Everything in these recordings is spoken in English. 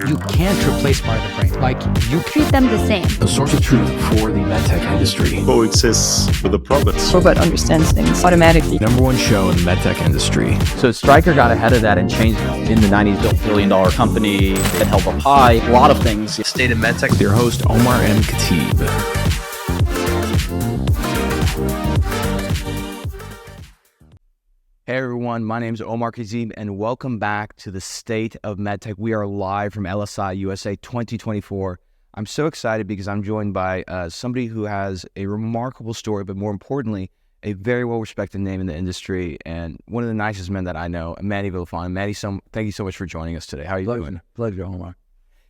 You can't replace part of the brain. Like, you treat them the same. A source of truth for the medtech industry. Coexists with the province. Robot understands things automatically. Number one show in the medtech industry. So Stryker got ahead of that and changed in the 90s, built $1 billion company that held up high, a lot of things. State of MedTech with your host, Omar and Khatib. Hey everyone, my name is Omar Khatib and welcome back to the State of MedTech. We are live from LSI USA 2024. I'm so excited because I'm joined by somebody who has a remarkable story, but more importantly, a very well-respected name in the industry and one of the nicest men that I know, Manny Villafaña. Manny, thank you so much for joining us today. How are you doing? Pleasure, Omar.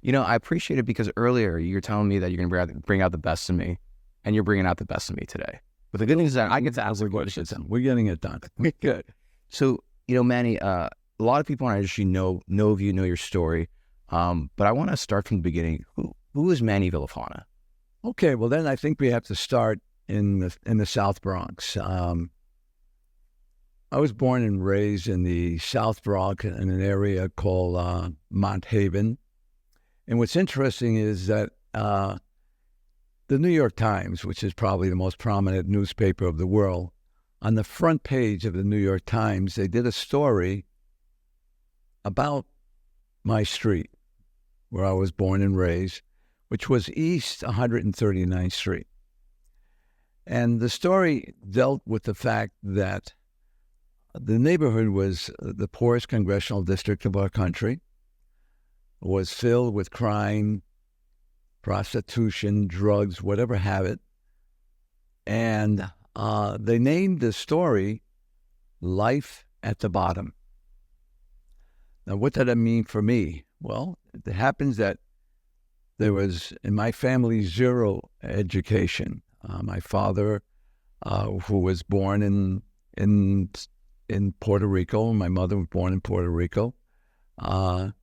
You know, I appreciate it because earlier you're telling me that you're going to bring out the best in me, and you're bringing out the best in me today. But the good news is that I get to ask the questions. We're getting it done. Good. So, you know, Manny, a lot of people in our industry know of you, know your story, but I want to start from the beginning. Who is Manny Villafaña? Okay, well then I think we have to start in the South Bronx. I was born and raised in the South Bronx in an area called Mont Haven. And what's interesting is that the New York Times, which is probably the most prominent newspaper of the world, on the front page of the New York Times, they did a story about my street where I was born and raised, which was East 139th Street. And the story dealt with the fact that the neighborhood was the poorest congressional district of our country, was filled with crime, prostitution, drugs, whatever have it. And they named the story Life at the Bottom. Now, what did that mean for me? Well, it happens that there was, in my family, zero education. My father, who was born in Puerto Rico, my mother was born in Puerto Rico, had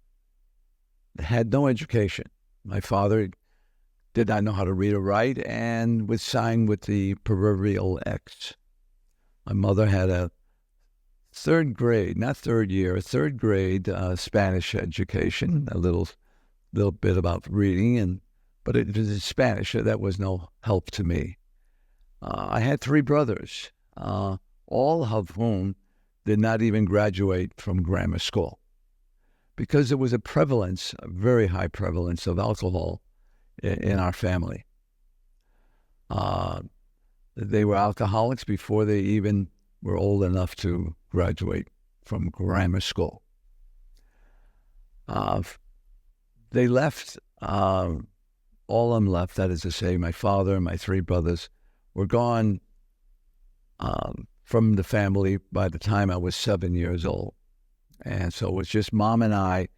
no education. My father did not know how to read or write and was signed with the proverbial X. My mother had a third grade Spanish education, a little bit about reading, but it was in Spanish, so that was no help to me. I had three brothers, all of whom did not even graduate from grammar school because there was a very high prevalence of alcohol in our family. They were alcoholics before they even were old enough to graduate from grammar school. They left, all of them left, that is to say, my father and my three brothers were gone from the family by the time I was 7 years old. And so it was just Mom and I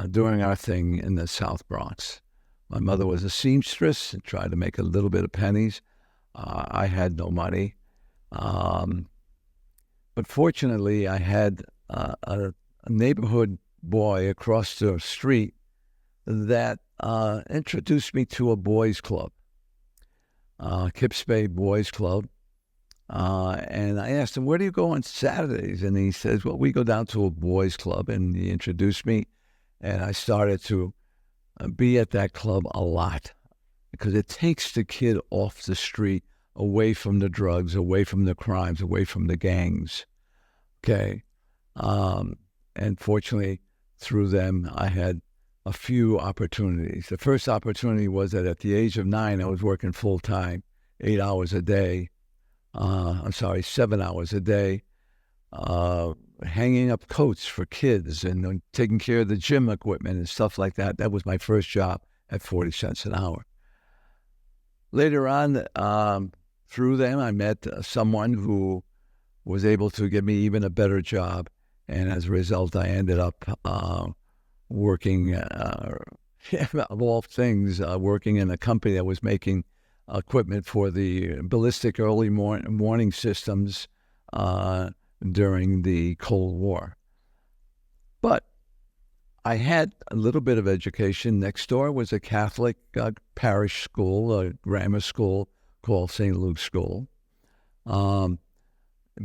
doing our thing in the South Bronx. My mother was a seamstress and tried to make a little bit of pennies. I had no money. But fortunately, I had a neighborhood boy across the street that introduced me to a boys' club, Kips Bay Boys Club. And I asked him, where do you go on Saturdays? And he says, well, we go down to a boys' club. And he introduced me, and I started to be at that club a lot because it takes the kid off the street, away from the drugs, away from the crimes, away from the gangs. Okay. And fortunately, through them, I had a few opportunities. The first opportunity was that at the age of 9, I was working full time, 7 hours a day, hanging up coats for kids and taking care of the gym equipment and stuff like that. That was my first job at 40 cents an hour. Later on, through them, I met someone who was able to give me even a better job. And as a result, I ended up working, of all things, working in a company that was making equipment for the ballistic early warning systems during the Cold War. But I had a little bit of education. Next door was a Catholic parish school, a grammar school called St. Luke's School.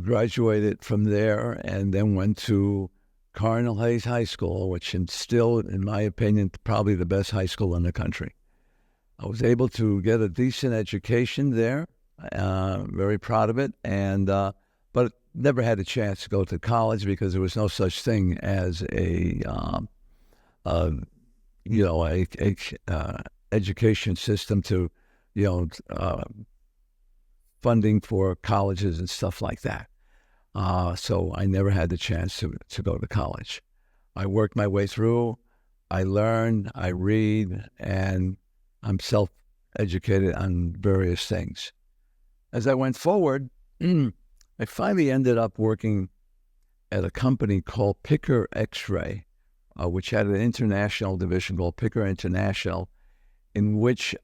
Graduated from there and then went to Cardinal Hayes High School, which is still, in my opinion, probably the best high school in the country. I was able to get a decent education there, very proud of it, and but never had a chance to go to college because there was no such thing as a education system to, funding for colleges and stuff like that. So I never had the chance to go to college. I worked my way through. I learn, I read, and I'm self-educated on various things. As I went forward, I finally ended up working at a company called Picker X-Ray, which had an international division called Picker International, in which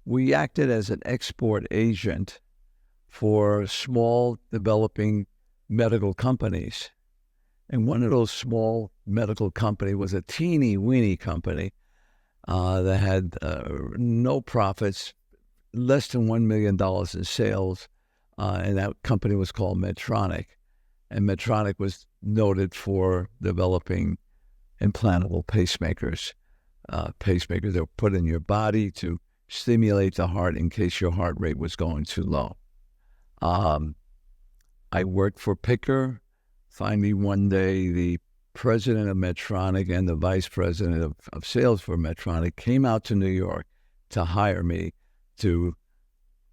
we acted as an export agent for small developing medical companies. And one of those small medical companies was a teeny-weeny company that had no profits, less than $1 million in sales, and that company was called Medtronic. And Medtronic was noted for developing implantable pacemakers. Pacemakers that were put in your body to stimulate the heart in case your heart rate was going too low. I worked for Picker. Finally, one day, the president of Medtronic and the vice president of sales for Medtronic came out to New York to hire me, to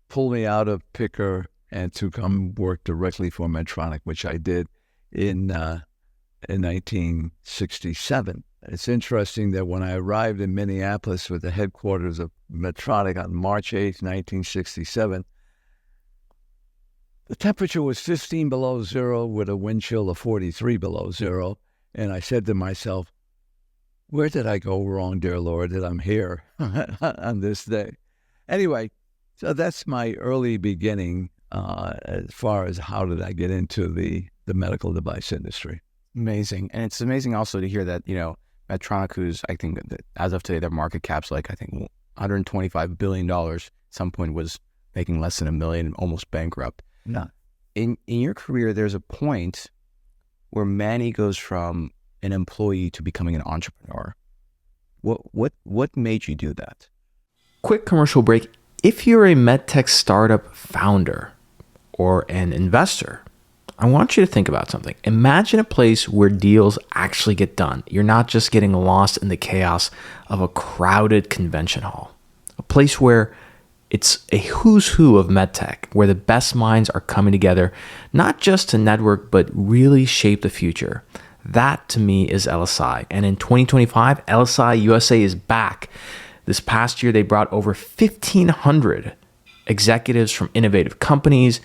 pull me out of Picker and to come work directly for Medtronic, which I did in 1967. It's interesting that when I arrived in Minneapolis with the headquarters of Medtronic on March 8th, 1967, the temperature was 15 below zero with a wind chill of 43 below zero. And I said to myself, where did I go wrong, dear Lord, that I'm here on this day? Anyway, so that's my early beginning as far as how did I get into the medical device industry. Amazing. And it's amazing also to hear that, Medtronic, who's, I think, that as of today, their market cap's $125 billion, at some point was making less than $1 million, almost bankrupt. No. In your career, there's a point where Manny goes from an employee to becoming an entrepreneur. What made you do that? Quick commercial break. If you're a medtech startup founder or an investor, I want you to think about something. Imagine a place where deals actually get done. You're not just getting lost in the chaos of a crowded convention hall. A place where it's a who's who of medtech, where the best minds are coming together, not just to network, but really shape the future. That, to me, is LSI. And in 2025, LSI USA is back. This past year, they brought over 1,500 executives from innovative companies,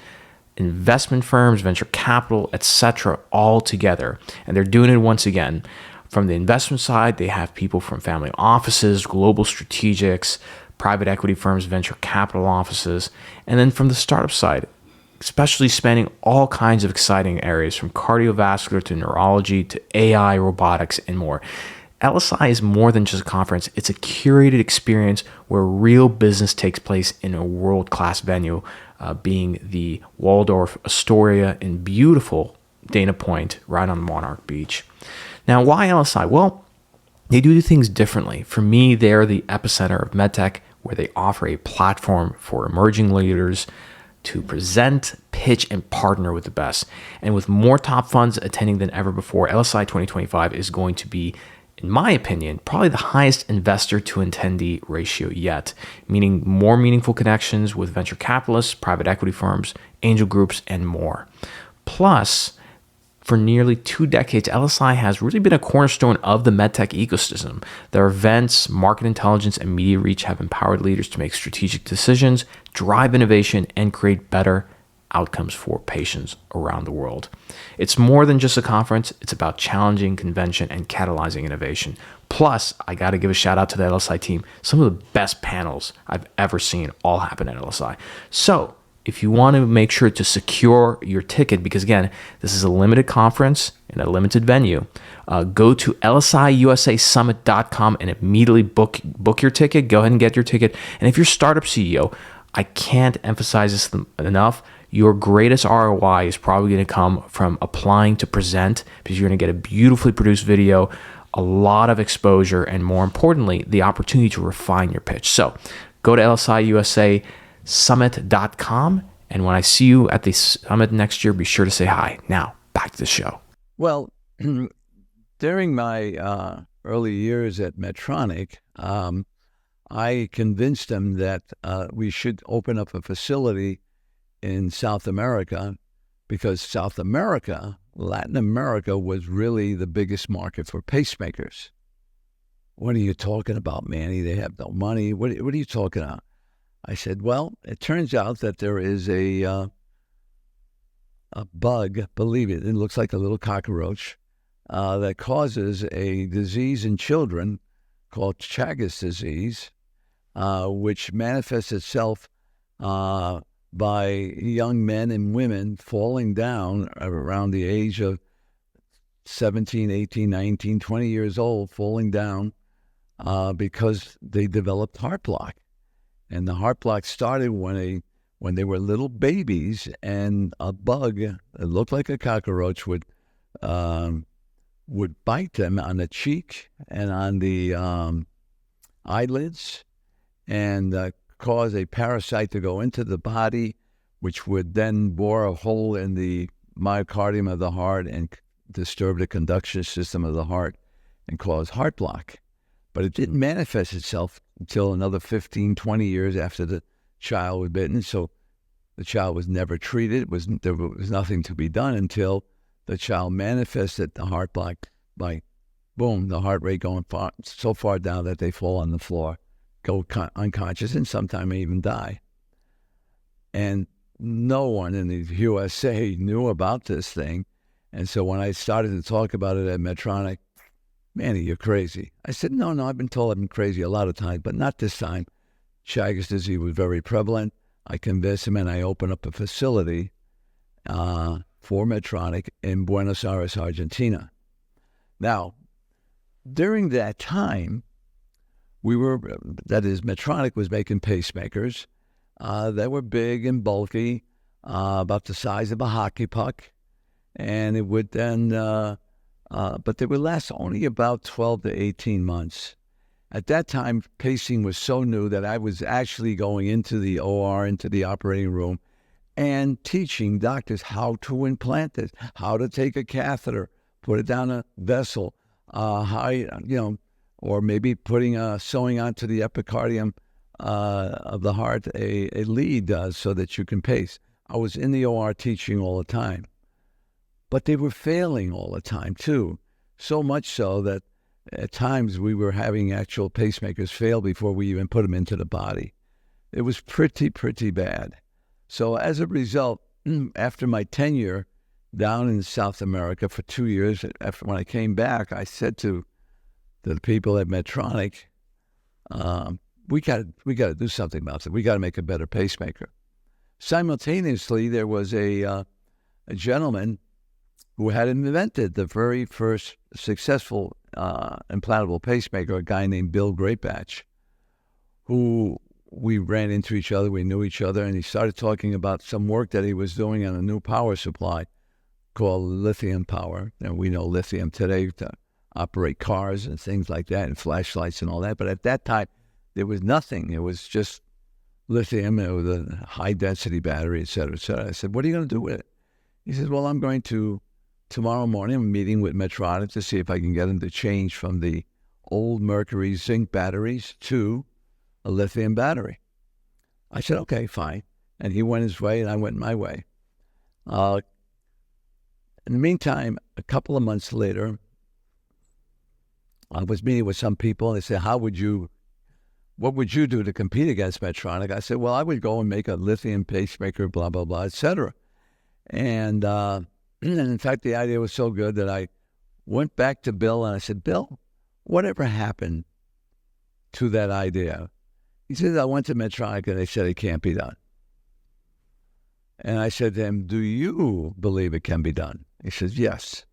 investment firms, venture capital, etc., all together. And they're doing it once again. From the investment side, they have people from family offices, global strategics, private equity firms, venture capital offices. And then from the startup side, especially spanning all kinds of exciting areas from cardiovascular to neurology to AI, robotics, and more. LSI is more than just a conference. It's a curated experience where real business takes place in a world-class venue, being the Waldorf Astoria in beautiful Dana Point, right on Monarch Beach. Now, why LSI? Well, they do things differently. For me, they're the epicenter of medtech, where they offer a platform for emerging leaders to present, pitch, and partner with the best. And with more top funds attending than ever before, LSI 2025 is going to be, in my opinion, probably the highest investor to attendee ratio yet, meaning more meaningful connections with venture capitalists, private equity firms, angel groups, and more. Plus, for nearly 2 decades, LSI has really been a cornerstone of the medtech ecosystem. Their events, market intelligence, and media reach have empowered leaders to make strategic decisions, drive innovation, and create better outcomes for patients around the world. It's more than just a conference. It's about challenging convention and catalyzing innovation. Plus, I got to give a shout out to the LSI team. Some of the best panels I've ever seen all happen at LSI. So, if you want to make sure to secure your ticket, because again, this is a limited conference in a limited venue, go to lsiusasummit.com and immediately book your ticket. Go ahead and get your ticket. And if you're a startup CEO, I can't emphasize this enough. your greatest ROI is probably going to come from applying to present, because you're going to get a beautifully produced video, a lot of exposure, and more importantly, the opportunity to refine your pitch. So go to lsiusasummit.com. And when I see you at the summit next year, be sure to say hi. Now, back to the show. Well, during my early years at Medtronic, I convinced them that we should open up a facility in South America, because South America, Latin America, was really the biggest market for pacemakers. What are you talking about, Manny? They have no money. What are you talking about? I said, well, it turns out that there is a bug, believe it looks like a little cockroach, that causes a disease in children called Chagas disease, which manifests itself by young men and women falling down around the age of 17, 18, 19, 20 years old, falling down because they developed heart block. And the heart block started when they were little babies, and a bug that looked like a cockroach would bite them on the cheek and on the eyelids, and cause a parasite to go into the body, which would then bore a hole in the myocardium of the heart and disturb the conduction system of the heart and cause heart block. But it didn't manifest itself until another 15, 20 years after the child was bitten. So the child was never treated. There was nothing to be done until the child manifested the heart block by, boom, the heart rate going so far down that they fall on the floor, go unconscious, and sometimes may even die. And no one in the USA knew about this thing. And so when I started to talk about it at Medtronic, Manny, you're crazy. I said, no, I've been told I've been crazy a lot of times, but not this time. Chagas disease was very prevalent. I convinced him, and I opened up a facility for Medtronic in Buenos Aires, Argentina. Now, during that time, Medtronic was making pacemakers. They were big and bulky, about the size of a hockey puck, and it would then, but they would last only about 12 to 18 months. At that time, pacing was so new that I was actually going into the OR, into the operating room, and teaching doctors how to implant it, how to take a catheter, put it down a vessel, or maybe sewing onto the epicardium of the heart a lead so that you can pace. I was in the OR teaching all the time. But they were failing all the time, too. So much so that at times we were having actual pacemakers fail before we even put them into the body. It was pretty bad. So as a result, after my tenure down in South America for 2 years, when I came back, I said to the people at Medtronic, we got to do something about it. We got to make a better pacemaker. Simultaneously, there was a gentleman who had invented the very first successful implantable pacemaker, a guy named Bill Greatbatch, who we ran into each other, we knew each other, and he started talking about some work that he was doing on a new power supply called lithium power. And we know lithium today to operate cars and things like that, and flashlights and all that. But at that time, there was nothing. It was just lithium. It was a high-density battery, et cetera, et cetera. I said, what are you going to do with it? He says, well, I'm going to, tomorrow morning, I'm meeting with Medtronic to see if I can get them to change from the old mercury zinc batteries to a lithium battery. I said, okay, fine. And he went his way and I went my way. In the meantime, a couple of months later, I was meeting with some people and they said, what would you do to compete against Medtronic? I said, well, I would go and make a lithium pacemaker, blah, blah, blah, et cetera. And in fact, the idea was so good that I went back to Bill and I said, Bill, whatever happened to that idea? He said, I went to Medtronic and they said it can't be done. And I said to him, do you believe it can be done? He says, yes.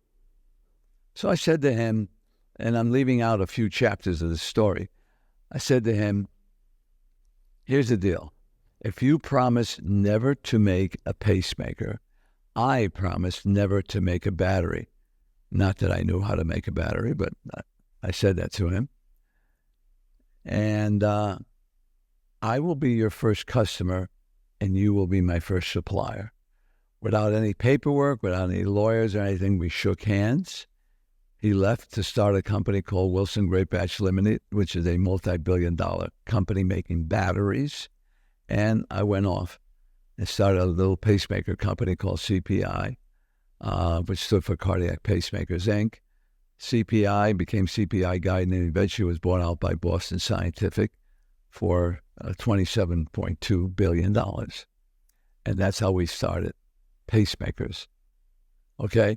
So I said to him, and I'm leaving out a few chapters of the story, I said to him, here's the deal. If you promise never to make a pacemaker, I promise never to make a battery. Not that I knew how to make a battery, but I said that to him. And I will be your first customer, and you will be my first supplier. Without any paperwork, without any lawyers or anything, we shook hands. He left to start a company called Wilson Great Batch Limited, which is a multi-billion-dollar company making batteries. And I went off and started a little pacemaker company called CPI, which stood for Cardiac Pacemakers, Inc. CPI became CPI Guide, and eventually was bought out by Boston Scientific for $27.2 billion. And that's how we started pacemakers. Okay?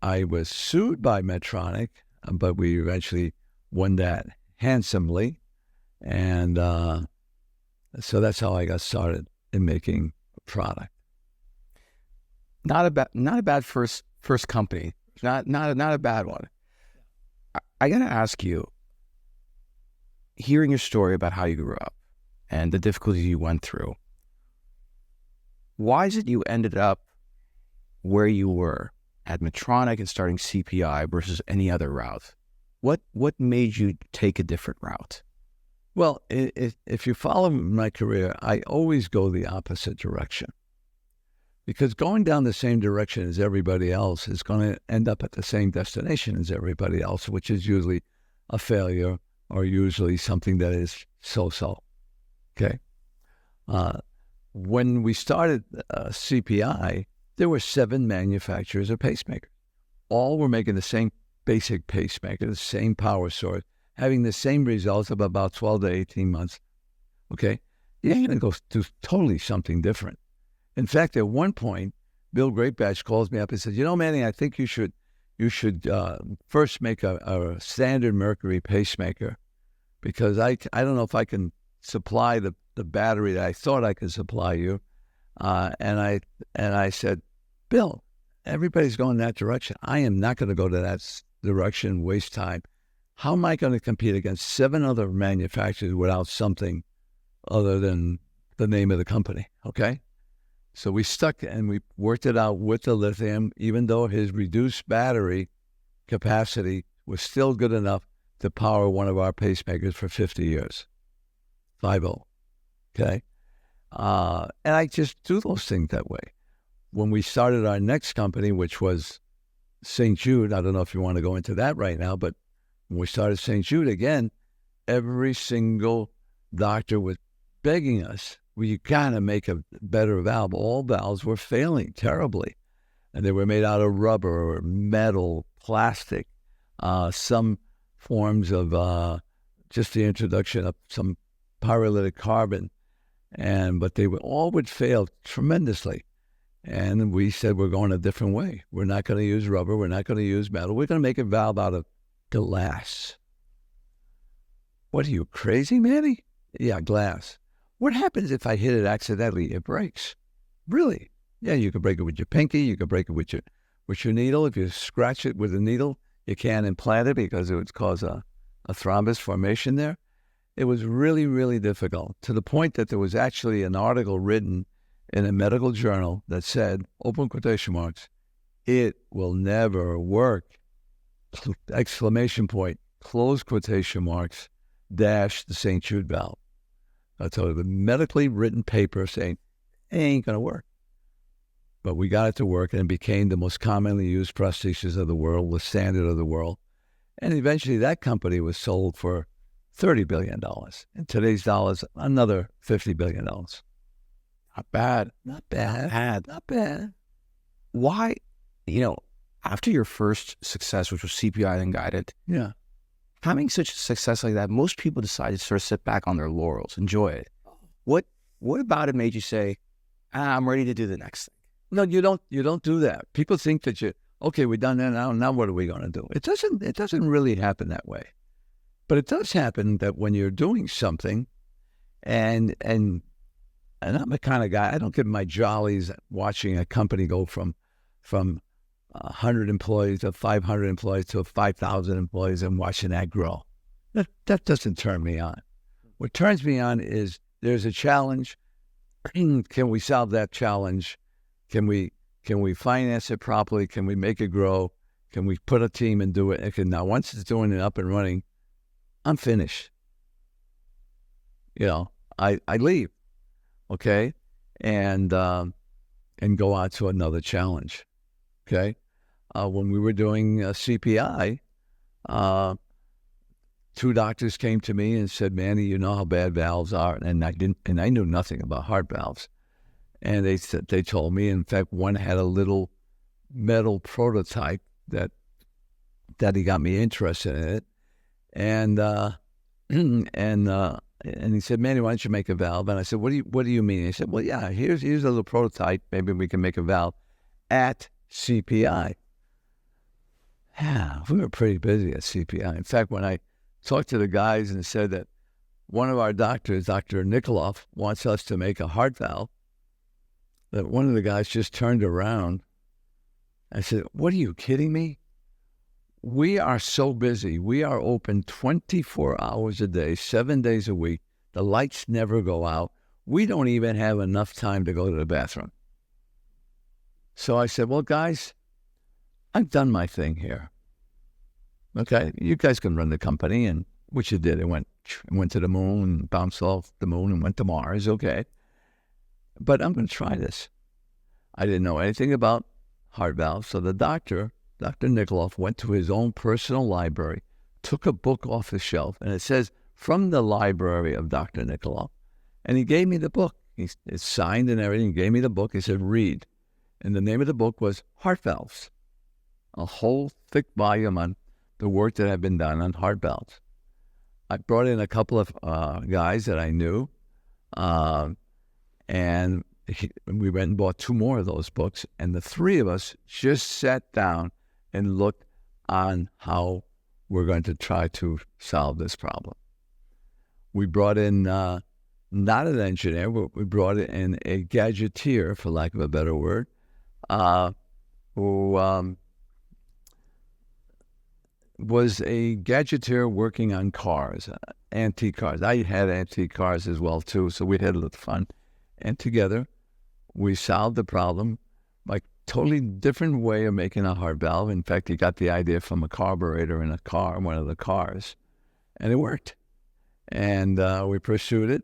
I was sued by Medtronic, but we eventually won that handsomely. And so that's how I got started in making a product. Not a bad first company. Not a bad one. I gotta ask you, hearing your story about how you grew up and the difficulties you went through, why is it you ended up where you were at Medtronic and starting CPI versus any other route? What made you take a different route? Well, if you follow my career, I always go the opposite direction. Because going down the same direction as everybody else is going to end up at the same destination as everybody else, which is usually a failure or usually something that is so-so. Okay? When we started CPI, there were 7 manufacturers of pacemakers. All were making the same basic pacemaker, the same power source, having the same results of about 12 to 18 months. Okay? You ain't going to go do totally something different. In fact, at one point, Bill Greatbatch calls me up and says, Manny, I think you should first make a standard mercury pacemaker, because I don't know if I can supply the battery that I thought I could supply you. And I said, Bill, everybody's going that direction. I am not going to go to that direction, waste time. How am I going to compete against 7 other manufacturers without something other than the name of the company? Okay? So we stuck and we worked it out with the lithium, even though his reduced battery capacity was still good enough to power one of our pacemakers for 50 years. 50. Okay? And I just do those things that way. When we started our next company, which was St. Jude, I don't know if you want to go into that right now, but when we started St. Jude again, every single doctor was begging us, well, you got to make a better valve. All valves were failing terribly. And they were made out of rubber or metal, plastic, some forms of just the introduction of some pyrolytic carbon. But they all would fail tremendously. And we said, we're going a different way. We're not going to use rubber. We're not going to use metal. We're going to make a valve out of glass. What are you, crazy, Manny? Yeah, glass. What happens if I hit it accidentally? It breaks. Really? Yeah, you can break it with your pinky. You can break it with your needle. If you scratch it with a needle, you can't implant it because it would cause a thrombus formation there. It was really, really difficult, to the point that there was actually an article written in a medical journal that said, open quotation marks, "It will never work," exclamation point, close quotation marks, dash the St. Jude valve. So the medically written paper saying, it ain't going to work. But we got it to work, and it became the most commonly used prosthesis of the world, the standard of the world. And eventually that company was sold for $30 billion. In today's dollars, another $50 billion. Not bad. Not bad. Not bad. Why, after your first success, which was CPI and Guided, Yeah. having such a success like that, most people decide to sort of sit back on their laurels, enjoy it. What about it made you say, I'm ready to do the next thing? No, you don't do that. People think that we've done that now what are we going to do? It doesn't really happen that way. But it does happen that when you're doing something, and I'm the kind of guy, I don't get my jollies watching a company go from 100 employees to 500 employees to 5,000 employees and watching that grow. That doesn't turn me on. What turns me on is there's a challenge, can we solve that challenge? Can we finance it properly? Can we make it grow? Can we put a team and do it? Okay, now, once it's doing it up and running, I'm finished. I leave, okay, and go out to another challenge, okay. When we were doing CPI, 2 doctors came to me and said, "Manny, you know how bad valves are," and I knew nothing about heart valves, and they told me. In fact, one had a little metal prototype that he got me interested in it, and he said, "Manny, why don't you make a valve?" And I said, "What do you mean?" He said, "Well, yeah, here's a little prototype. Maybe we can make a valve at CPI." Yeah, we were pretty busy at CPI. In fact, when I talked to the guys and said that one of our doctors, Dr. Nikoloff, wants us to make a heart valve, that one of the guys just turned around. I said, "What, are you kidding me? We are so busy. We are open 24 hours a day, 7 days a week. The lights never go out. We don't even have enough time to go to the bathroom." So I said, "Well, guys, I've done my thing here. Okay, you guys can run the company," and which it did. It went to the moon, bounced off the moon, and went to Mars. Okay, but I'm going to try this. I didn't know anything about heart valves, so the doctor, Dr. Nikoloff, went to his own personal library, took a book off the shelf, and it says, "From the library of Dr. Nikoloff," and he gave me the book. It's signed and everything. He gave me the book. He said, "Read," and the name of the book was Heart Valves, a whole thick volume on the work that had been done on heart valves. I brought in a couple of guys that I knew, and we went and bought 2 more of those books, and the 3 of us just sat down and looked on how we're going to try to solve this problem. We brought in not an engineer, but we brought in a gadgeteer, for lack of a better word, who was a gadgeteer working on cars, antique cars. I had antique cars as well, too, so we had a little fun. And together, we solved the problem by totally different way of making a heart valve. In fact, he got the idea from a carburetor in a car, one of the cars, and it worked. And we pursued it.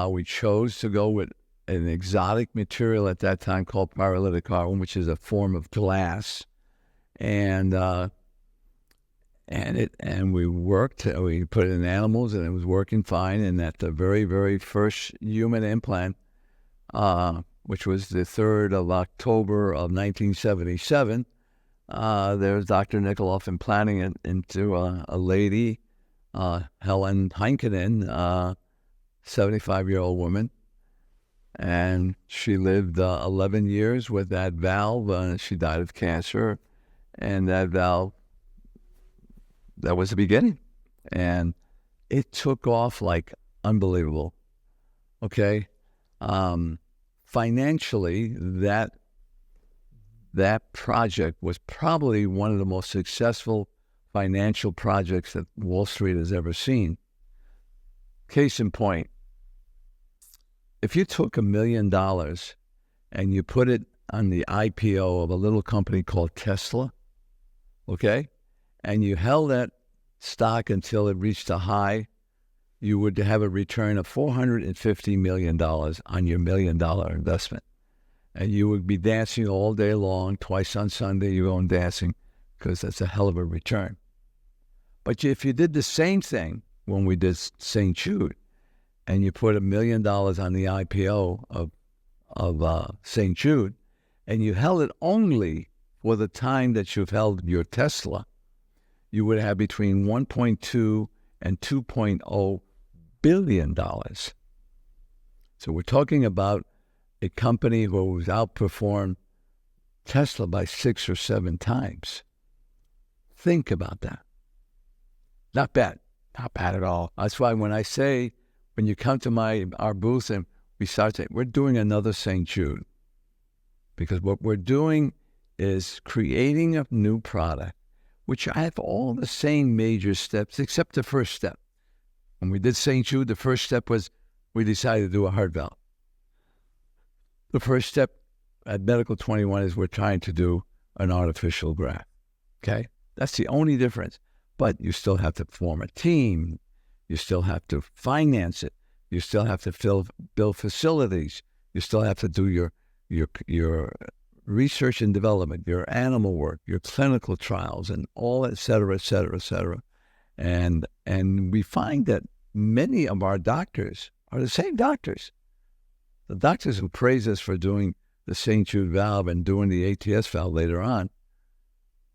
We chose to go with an exotic material at that time called pyrolytic carbon, which is a form of glass. And we worked. We put it in animals, and it was working fine. And at the very, very first human implant, which was the 3rd of October of 1977, there was Dr. Nikoloff implanting it into a lady, Helen Heinkinen, 75-year-old woman. And she lived 11 years with that valve. She died of cancer. And that valve, that was the beginning. And it took off like unbelievable. Okay? Financially, that project was probably one of the most successful financial projects that Wall Street has ever seen. Case in point, if you took $1 million and you put it on the IPO of a little company called Tesla, okay, and you held that stock until it reached a high, you would have a return of $450 million on your $1 million investment. And you would be dancing all day long. Twice on Sunday, you're going dancing, because that's a hell of a return. But if you did the same thing when we did St. Jude, and you put $1 million on the IPO of St. Jude, and you held it only for the time that you've held your Tesla, you would have between 1.2 and 2.0 billion dollars. So we're talking about a company who has outperformed Tesla by 6 or 7 times. Think about that. Not bad. Not bad at all. That's why when I say, when you come to our booth and we start saying, we're doing another St. Jude, because what we're doing is creating a new product, which I have all the same major steps, except the first step. When we did St. Jude, the first step was we decided to do a heart valve. The first step at Medical 21 is we're trying to do an artificial graft. Okay? That's the only difference. But you still have to form a team. You still have to finance it. You still have to build facilities. You still have to do your research and development, your animal work, your clinical trials, and all, et cetera, et cetera, et cetera. And we find that many of our doctors are the same doctors. The doctors who praise us for doing the St. Jude valve and doing the ATS valve later on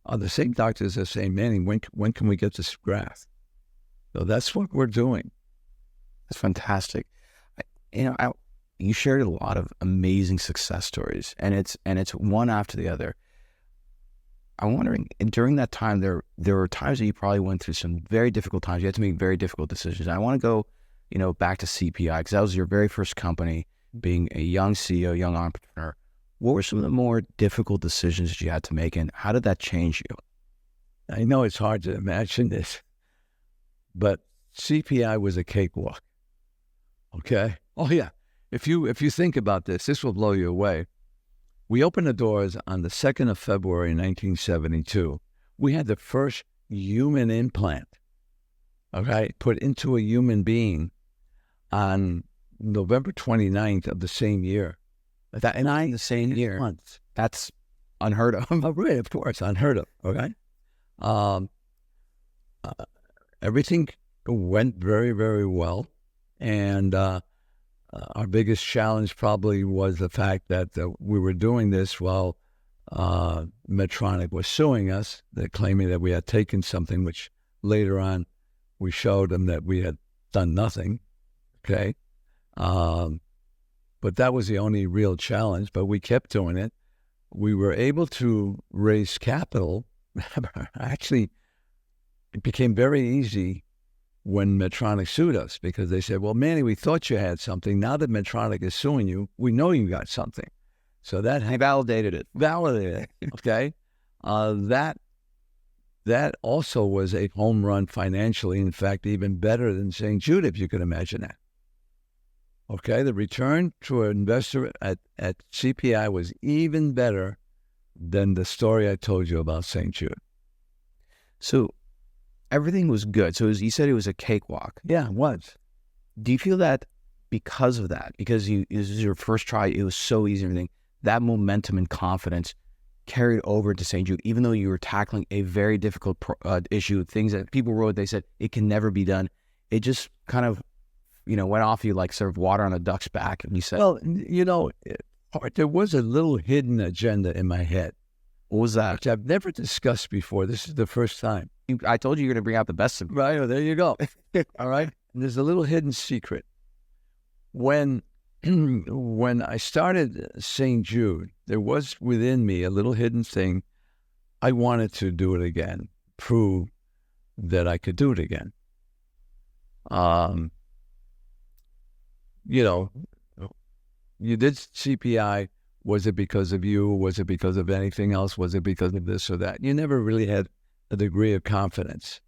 are the same doctors that say, Manny, when can we get this graft? So that's what we're doing. That's fantastic. You shared a lot of amazing success stories, and it's one after the other. I'm wondering, during that time, there were times that you probably went through some very difficult times. You had to make very difficult decisions. I want to go, back to CPI, because that was your very first company, being a young CEO, young entrepreneur. What were some of the more difficult decisions that you had to make, and how did that change you? I know it's hard to imagine this, but CPI was a cakewalk. Okay? Oh, yeah. If you think about this will blow you away. We opened the doors on the 2nd of February, 1972. We had the first human implant, okay, put into a human being on November 29th of the same year. The same year. Months. That's unheard of. Oh, right, of course, unheard of, okay? Everything went very, very well, and our biggest challenge probably was the fact that we were doing this while Medtronic was suing us. They're claiming that we had taken something, which later on we showed them that we had done nothing, okay? But that was the only real challenge, but we kept doing it. We were able to raise capital. Actually, it became very easy when Medtronic sued us, because they said, well, Manny, we thought you had something. Now that Medtronic is suing you, we know you got something. So that Validated it. Okay? That also was a home run financially. In fact, even better than St. Jude, if you can imagine that. Okay? The return to an investor at CPI was even better than the story I told you about St. Jude. So everything was good. So you said it was a cakewalk. Yeah, it was. Do you feel that because of that, because it was your first try, it was so easy and everything, that momentum and confidence carried over to St. Jude, even though you were tackling a very difficult issue, things that people wrote, they said it can never be done. It just kind of, went off you like sort of water on a duck's back. And you said, well, there was a little hidden agenda in my head. What was that? Which I've never discussed before. This is the first time. I told you you're going to bring out the best of me. Right, well, there you go. All right? And there's a little hidden secret. When I started St. Jude, there was within me a little hidden thing. I wanted to do it again, prove that I could do it again. You did CPI. Was it because of you? Was it because of anything else? Was it because of this or that? You never really had a degree of confidence.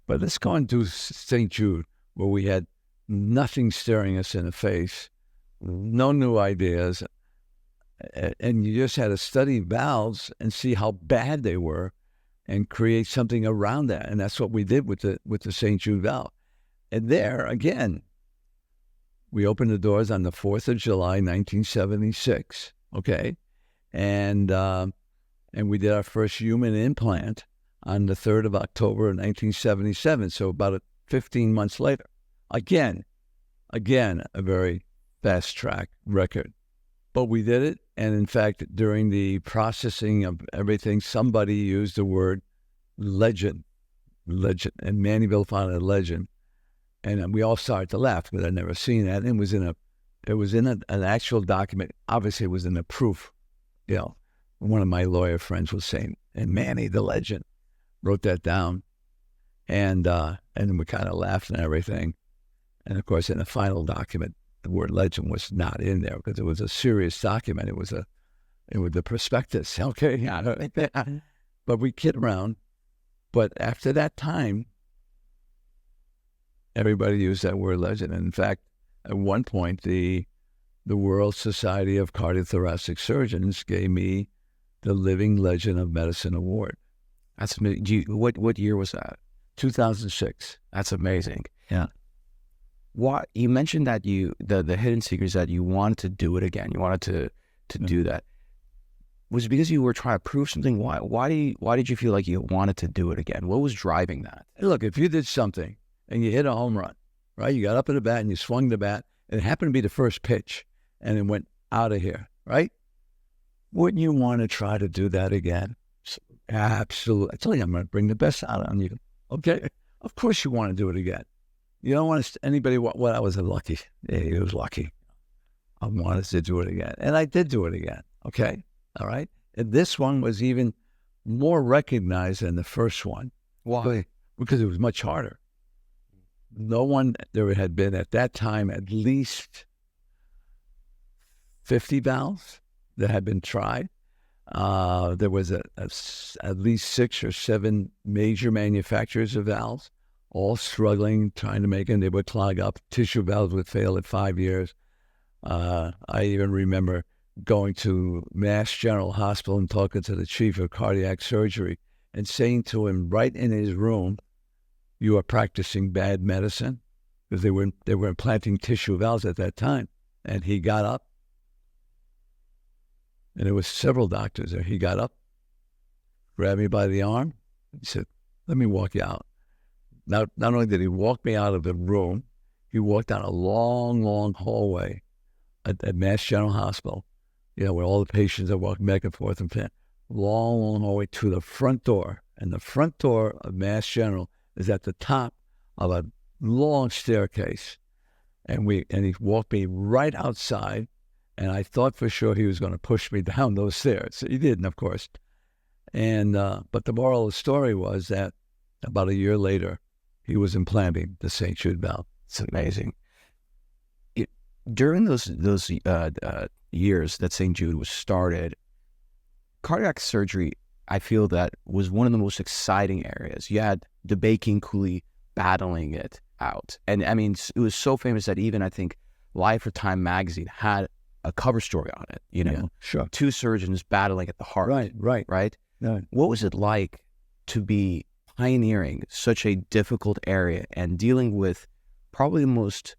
But let's go and do St. Jude, where we had nothing staring us in the face, no new ideas, and you just had to study valves and see how bad they were and create something around that. And that's what we did with the St. Jude valve. And there, again, we opened the doors on the 4th of July, 1976. Okay, and we did our first human implant on the 3rd of October of 1977, so about 15 months later. Again, a very fast-track record. But we did it, and in fact, during the processing of everything, somebody used the word legend, and Manny Villafaña, legend. And we all started to laugh, because I'd never seen that. And it was in an actual document. Obviously, it was in a proof. One of my lawyer friends was saying, and Manny, the legend, wrote that down. And we kind of laughed and everything. And of course, in the final document, the word legend was not in there, because it was a serious document. It was the prospectus. Okay. Yeah. But we kid around. But after that time, everybody used that word legend. And in fact, at one point, the the World Society of Cardiothoracic Surgeons gave me the Living Legend of Medicine Award. That's amazing. What year was that? 2006. That's amazing. Yeah. Why you mentioned that the hidden secret is that you wanted to do it again. You wanted to do that. Was it because you were trying to prove something? Why did you feel like you wanted to do it again? What was driving that? Hey, look, if you did something and you hit a home run, right? You got up at the bat and you swung the bat, and it happened to be the first pitch, and it went out of here, right? Wouldn't you want to try to do that again? Absolutely. I tell you, I'm going to bring the best out on you. Okay? Of course you want to do it again. You don't want anybody, I was lucky. Yeah, he was lucky. I wanted to do it again. And I did do it again. Okay? All right? And this one was even more recognized than the first one. Why? Because it was much harder. No one, there had been at that time at least 50 valves that had been tried. There was at least 6 or 7 major manufacturers of valves, all struggling, trying to make them. They would clog up. Tissue valves would fail at 5 years. I even remember going to Mass General Hospital and talking to the chief of cardiac surgery and saying to him right in his room, "You are practicing bad medicine," because they were implanting tissue valves at that time. And he got up, and there was several doctors there. He got up, grabbed me by the arm, he said, "Let me walk you out." Now, not only did he walk me out of the room, he walked down a long, long hallway at Mass General Hospital, where all the patients are walking back and forth and long, long hallway to the front door. And the front door of Mass General is at the top of a long staircase. And he walked me right outside, and I thought for sure he was going to push me down those stairs. He didn't, of course. And but the moral of the story was that about a year later, he was implanting the St. Jude valve. It's amazing. During those years that St. Jude was started, cardiac surgery, I feel that was one of the most exciting areas. You had DeBakey and Cooley battling it out. And I mean, it was so famous that even I think Life or Time magazine had a cover story on it, Yeah, sure. 2 surgeons battling at the heart. Right? No. What was it like to be pioneering such a difficult area and dealing with probably the most,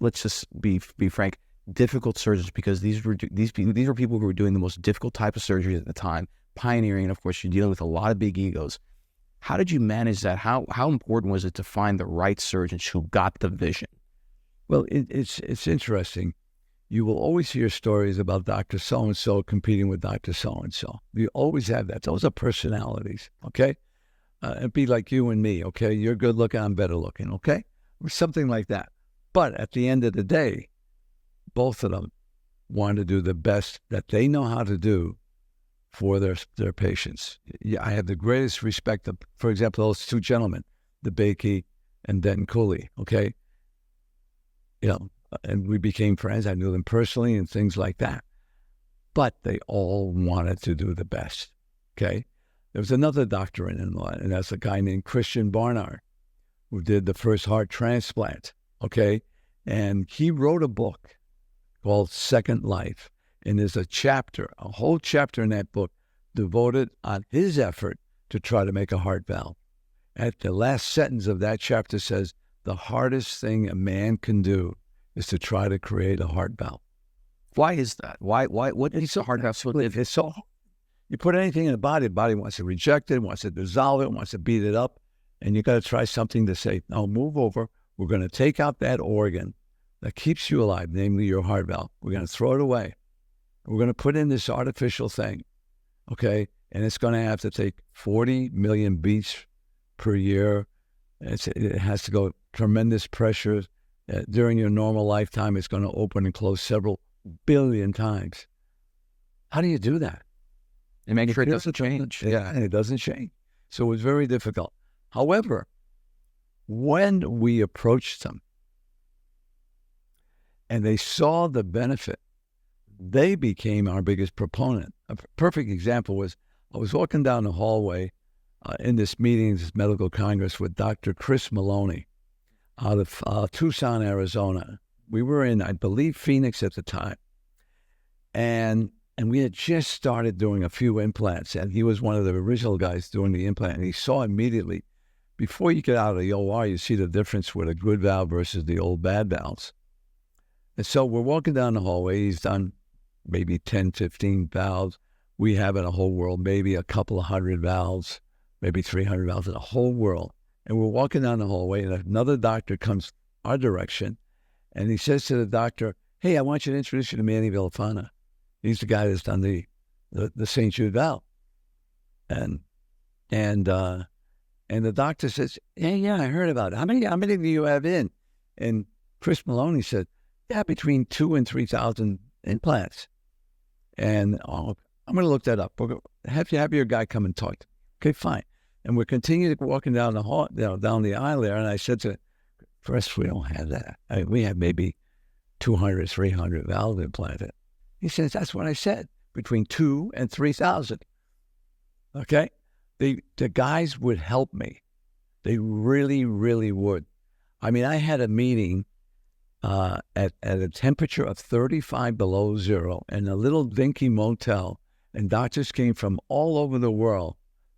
let's just be frank, difficult surgeons, because these were people who were doing the most difficult type of surgery at the time, pioneering, and of course you're dealing with a lot of big egos. How did you manage that? How important was it to find the right surgeons who got the vision? Well, it's interesting. You will always hear stories about Dr. So-and-so competing with Dr. So-and-so. You always have that. Those are personalities, okay? It'd be like you and me, okay? You're good looking, I'm better looking, okay? Or something like that. But at the end of the day, both of them want to do the best that they know how to do for their patients. Yeah, I have the greatest respect of, for example, those 2 gentlemen, DeBakey and Denton Cooley, okay? And we became friends. I knew them personally and things like that. But they all wanted to do the best, okay? There was another doctor in law, and that's a guy named Christian Barnard, who did the first heart transplant, okay? And he wrote a book called Second Life. And there's a whole chapter in that book devoted on his effort to try to make a heart valve. At the last sentence of that chapter says, the hardest thing a man can do is to try to create a heart valve. Why is that? What is a heart valve so difficult? It's so, you put anything in the body wants to reject it, wants to dissolve it, wants to beat it up, and you got to try something to say, no, move over. We're going to take out that organ that keeps you alive, namely your heart valve. We're going to throw it away. We're going to put in this artificial thing, okay? And it's going to have to take 40 million beats per year. It has to go tremendous pressure. During your normal lifetime, it's going to open and close several billion times. How do you do that? And make sure it doesn't change. Yeah, and it doesn't change. So it was very difficult. However, when we approached them and they saw the benefit, they became our biggest proponent. A perfect example was I was walking down the hallway in this meeting, this medical congress, with Dr. Chris Maloney out of Tucson, Arizona. we were in, I believe, Phoenix at the time. And we had just started doing a few implants, and he was one of the original guys doing the implant. And he saw immediately, before you get out of the OR, you see the difference with a good valve versus the old bad valves. And so we're walking down the hallway. He's done maybe 10, 15 valves. We have in the whole world maybe a couple of hundred valves, maybe 300 valves in the whole world. And we're walking down the hallway, and another doctor comes our direction, and he says to the doctor, "Hey, I want you to introduce you to Manny Villafaña. He's the guy that's done the St. Jude valve." And the doctor says, yeah, I heard about it. How many do you have in? And Chris Maloney said, yeah, between 2,000 and 3,000 implants. And I'm going to look that up. Have your guy come and talk to me. Okay, fine. And we're continuing walking down the hall, down the aisle there. And I said to Chris, we don't have that. We have maybe 200, 300 valves implanted. He says, that's what I said, between 2,000 and 3,000. Okay? The guys would help me. They really, really would. I mean, I had a meeting at a temperature of 35 below zero in a little dinky motel, and doctors came from all over the world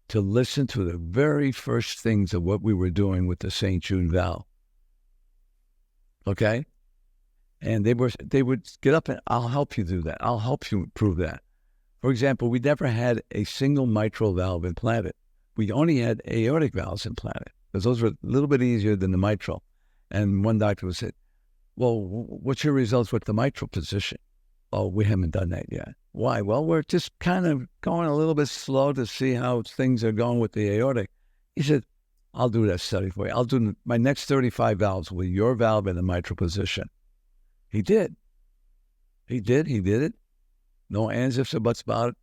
to listen to the very first things of what we were doing with the St. Jude valve. Okay? And they would get up and, I'll help you do that. I'll help you improve that. For example, we never had a single mitral valve implanted. We only had aortic valves implanted because those were a little bit easier than the mitral. And one doctor would say, well, what's your results with the mitral position? Oh, we haven't done that yet. Why? Well, we're just kind of going a little bit slow to see how things are going with the aortic. He said, I'll do that study for you. I'll do my next 35 valves with your valve in the mitral position. He did. He did it. No ands, ifs, or buts about it.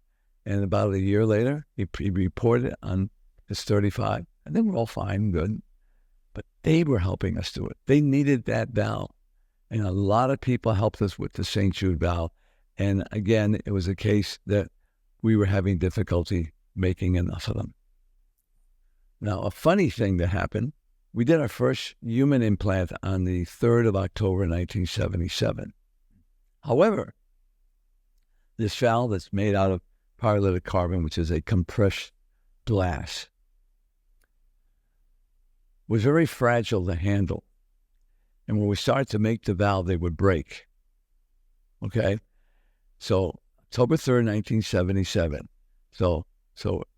And about a year later, he reported on his 35. And then we're all fine, good. But they were helping us do it. They needed that valve. And a lot of people helped us with the St. Jude valve. And again, it was a case that we were having difficulty making enough of them. Now, a funny thing that happened, we did our first human implant on the 3rd of October, 1977. However, this valve that's made out of pyrolytic carbon, which is a compressed glass, was very fragile to handle. And when we started to make the valve, they would break. Okay? So October 3rd, 1977. So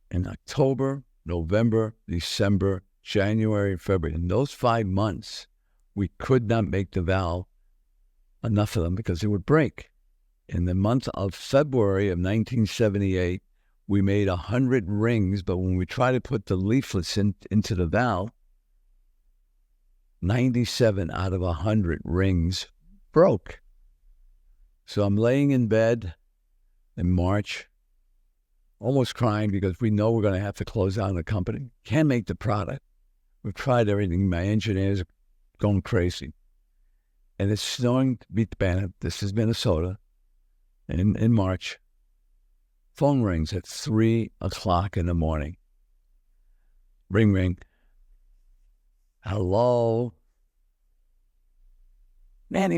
in October, November, December, January, February, in those 5 months, we could not make the valve, enough of them, because they would break. In the month of February of 1978, we made 100 rings, but when we tried to put the leaflets into the valve, 97 out of 100 rings broke. So I'm laying in bed in March, almost crying because we know we're going to have to close down the company. Can't make the product. We've tried everything. My engineers are going crazy. And it's snowing to beat the band. This is Minnesota in March. Phone rings at 3 o'clock in the morning. Ring, ring. Hello? Manny,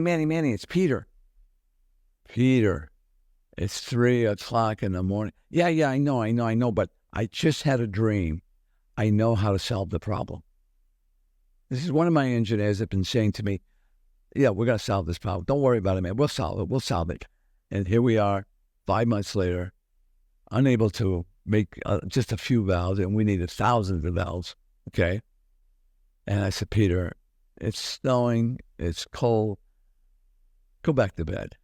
it's Peter. Peter, it's 3 o'clock in the morning. Yeah, I know, but I just had a dream. I know how to solve the problem. This is one of my engineers that have been saying to me, yeah, we're going to solve this problem. Don't worry about it, man. We'll solve it. And here we are, 5 months later, unable to make just a few valves, and we needed thousands of valves, okay? And I said, Peter, it's snowing, it's cold, go back to bed.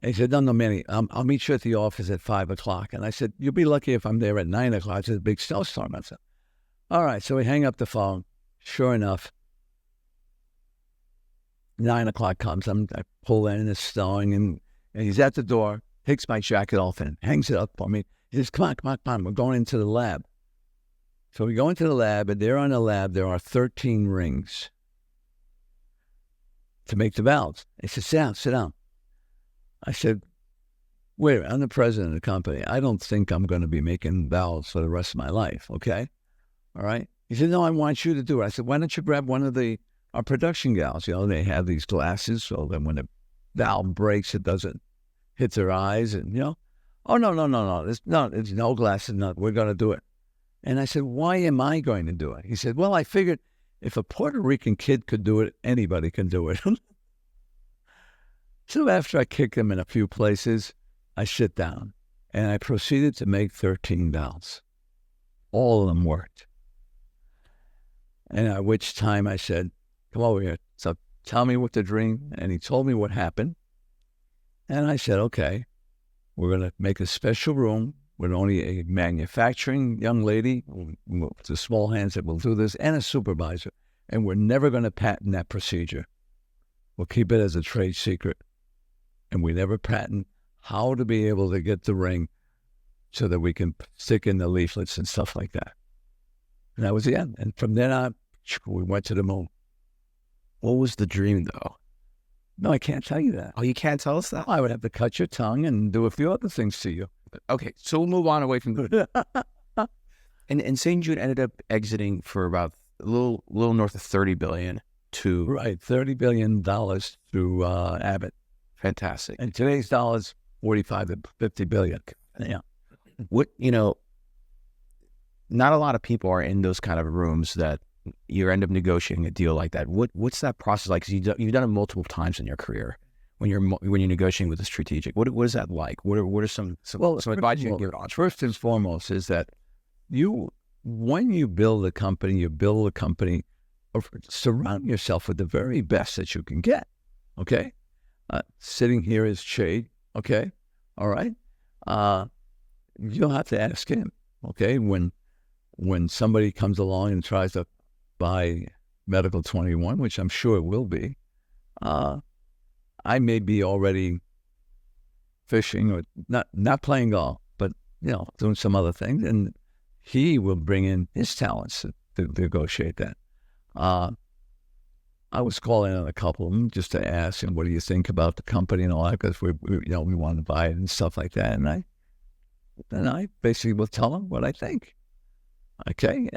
And he said, no, Manny, I'll meet you at the office at 5 o'clock. And I said, you'll be lucky if I'm there at 9 o'clock. It's a big snowstorm. I said, all right. So we hang up the phone. Sure enough, 9 o'clock comes. I pull in, it's snowing, and he's at the door, takes my jacket off and hangs it up for me. He says, come on, we're going into the lab. So we go into the lab, and there on the lab, there are 13 rings to make the valves. He said, sit down. I said, wait a minute, I'm the president of the company. I don't think I'm going to be making valves for the rest of my life, okay? All right? He said, no, I want you to do it. I said, why don't you grab one of the our production gals, they have these glasses so that when the valve breaks, it doesn't hit their eyes. And, oh, no. It's no glasses, no. We're going to do it. And I said, why am I going to do it? He said, well, I figured if a Puerto Rican kid could do it, anybody can do it. So after I kicked him in a few places, I sit down and I proceeded to make 13 valves. All of them worked. And at which time I said, come over here. So tell me what to dream. And he told me what happened. And I said, okay, we're going to make a special room with only a manufacturing young lady with the small hands that will do this and a supervisor. And we're never going to patent that procedure. We'll keep it as a trade secret. And we never patent how to be able to get the ring so that we can stick in the leaflets and stuff like that. And that was the end. And from then on, we went to the moon. What was the dream, though? No, I can't tell you that. Oh, you can't tell us that? I would have to cut your tongue and do a few other things to you. Okay, so we'll move on away from that. And St. Jude ended up exiting for about a little north of $30 billion to... Right, $30 billion to Abbott. Fantastic. And today's dollars, 45 to 50 billion. Yeah. What, not a lot of people are in those kind of rooms that you end up negotiating a deal like that. What's that process like? 'Cause you've done it multiple times in your career when you're negotiating with a strategic. What is that like? What are some advice you can give it on? First and foremost is that when you build a company, surround yourself with the very best that you can get. Okay? Sitting here is Shade. Okay? All right? You'll have to ask him. Okay? When somebody comes along and tries to buy Medical 21, which I'm sure it will be, I may be already fishing or not playing golf, but doing some other things, and he will bring in his talents to negotiate that. I was calling on a couple of them just to ask him, what do you think about the company and all that, because we want to buy it and stuff like that, and I basically will tell them what I think. Okay,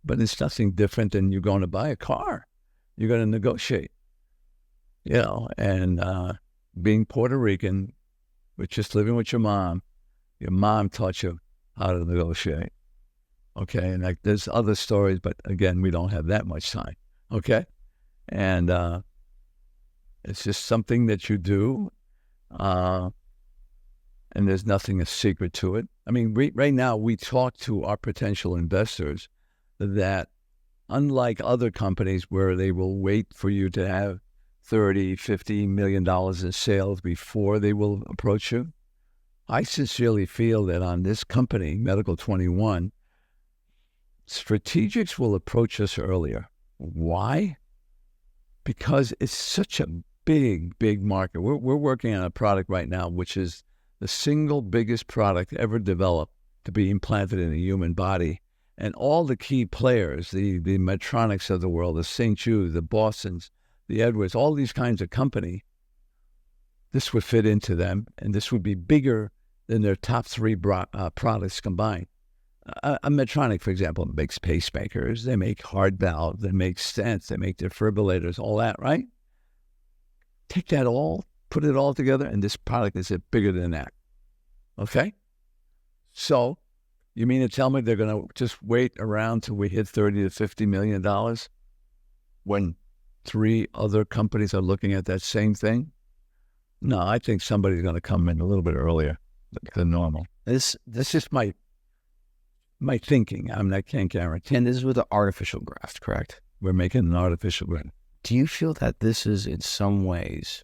but it's nothing different than you're going to buy a car. You're going to negotiate, and being Puerto Rican, but just living with your mom taught you how to negotiate. Okay, and there's other stories, but again, we don't have that much time. Okay, and it's just something that you do, and there's nothing a secret to it. I mean, right now we talk to our potential investors that, unlike other companies where they will wait for you to have $30, $50 million in sales before they will approach you, I sincerely feel that on this company, Medical 21, strategics will approach us earlier. Why? Because it's such a big, big market. We're working on a product right now, which is the single biggest product ever developed to be implanted in a human body. And all the key players, the Medtronics of the world, the St. Jude, the Bostons, the Edwards, all these kinds of company, this would fit into them, and this would be bigger than their top three products combined. A Medtronic, for example, makes pacemakers, they make heart valves, they make stents, they make defibrillators, all that, right? Take that all, put it all together, and this product is bigger than that. Okay? So, you mean to tell me they're going to just wait around till we hit $30 to $50 million when 3 other companies are looking at that same thing? No, I think somebody's going to come in a little bit earlier than normal. That's just my thinking. I mean, I can't guarantee. And this is with the artificial graft, correct? We're making an artificial graft. Do you feel that this is in some ways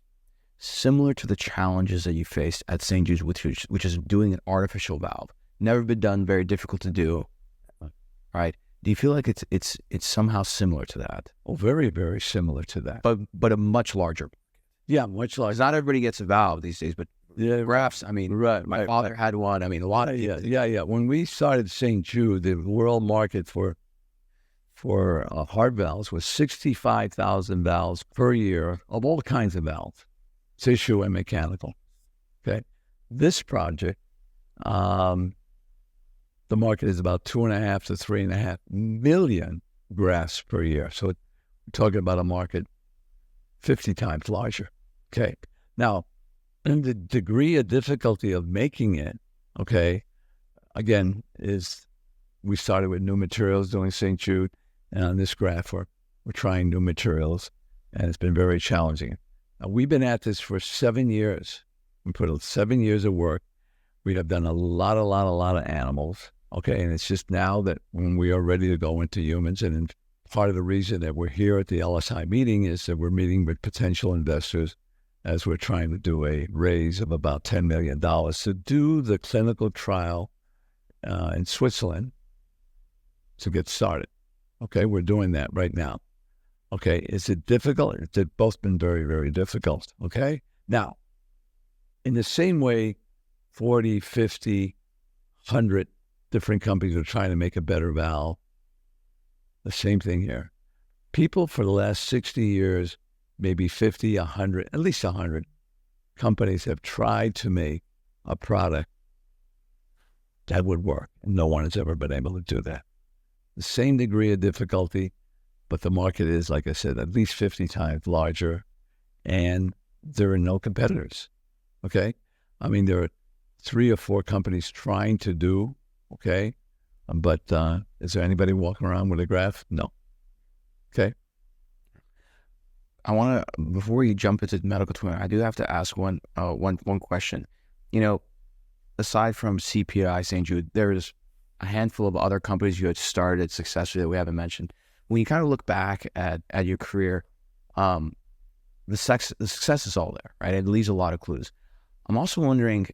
similar to the challenges that you faced at St. Jude's, which is doing an artificial valve? Never been done, very difficult to do, right? Do you feel like it's somehow similar to that? Oh, very, very similar to that. But a much larger. Yeah, much larger. Because not everybody gets a valve these days, but grafts, I mean, right, my father had one. I mean, a lot of people. Yeah. When we started St. Jude, the world market for heart valves was 65,000 valves per year of all kinds of valves, tissue and mechanical. Okay, this project, the market is about 2.5 to 3.5 million grafts per year. So we're talking about a market 50 times larger. Okay. Now, and the degree of difficulty of making it, okay, again, is we started with new materials doing St. Jude, and on this graph, we're trying new materials, and it's been very challenging. Now, we've been at this for 7 years. We put 7 years of work. We have done a lot of animals, okay, and it's just now that when we are ready to go into humans, and part of the reason that we're here at the LSI meeting is that we're meeting with potential investors as we're trying to do a raise of about $10 million to do the clinical trial in Switzerland to get started. Okay, we're doing that right now. Okay, is it difficult? They've both been very, very difficult. Okay, now, in the same way, 40, 50, 100 different companies are trying to make a better valve. The same thing here. People for the last 60 years, maybe 50, 100, at least 100 companies have tried to make a product that would work. No one has ever been able to do that. The same degree of difficulty, but the market is, like I said, at least 50 times larger, and there are no competitors, okay? I mean, there are 3 or 4 companies trying to do, okay? But is there anybody walking around with a graph? No. Okay. I want to, before you jump into medical twin, I do have to ask one question. You know, aside from CPI, St. Jude, there's a handful of other companies you had started successfully that we haven't mentioned. When you kind of look back at your career, the success is all there, right? It leaves a lot of clues. I'm also wondering,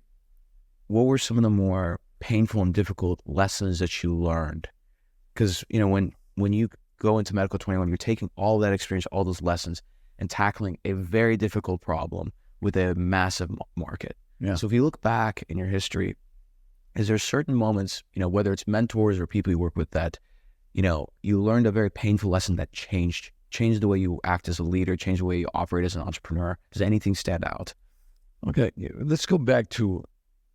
what were some of the more painful and difficult lessons that you learned? Because, you know, when you go into Medical 21, you're taking all that experience, all those lessons, and tackling a very difficult problem with a massive market. Yeah. So if you look back in your history, is there certain moments, you know, whether it's mentors or people you work with, that, you know, you learned a very painful lesson that changed the way you act as a leader, changed the way you operate as an entrepreneur? Does anything stand out? Okay, let's go back to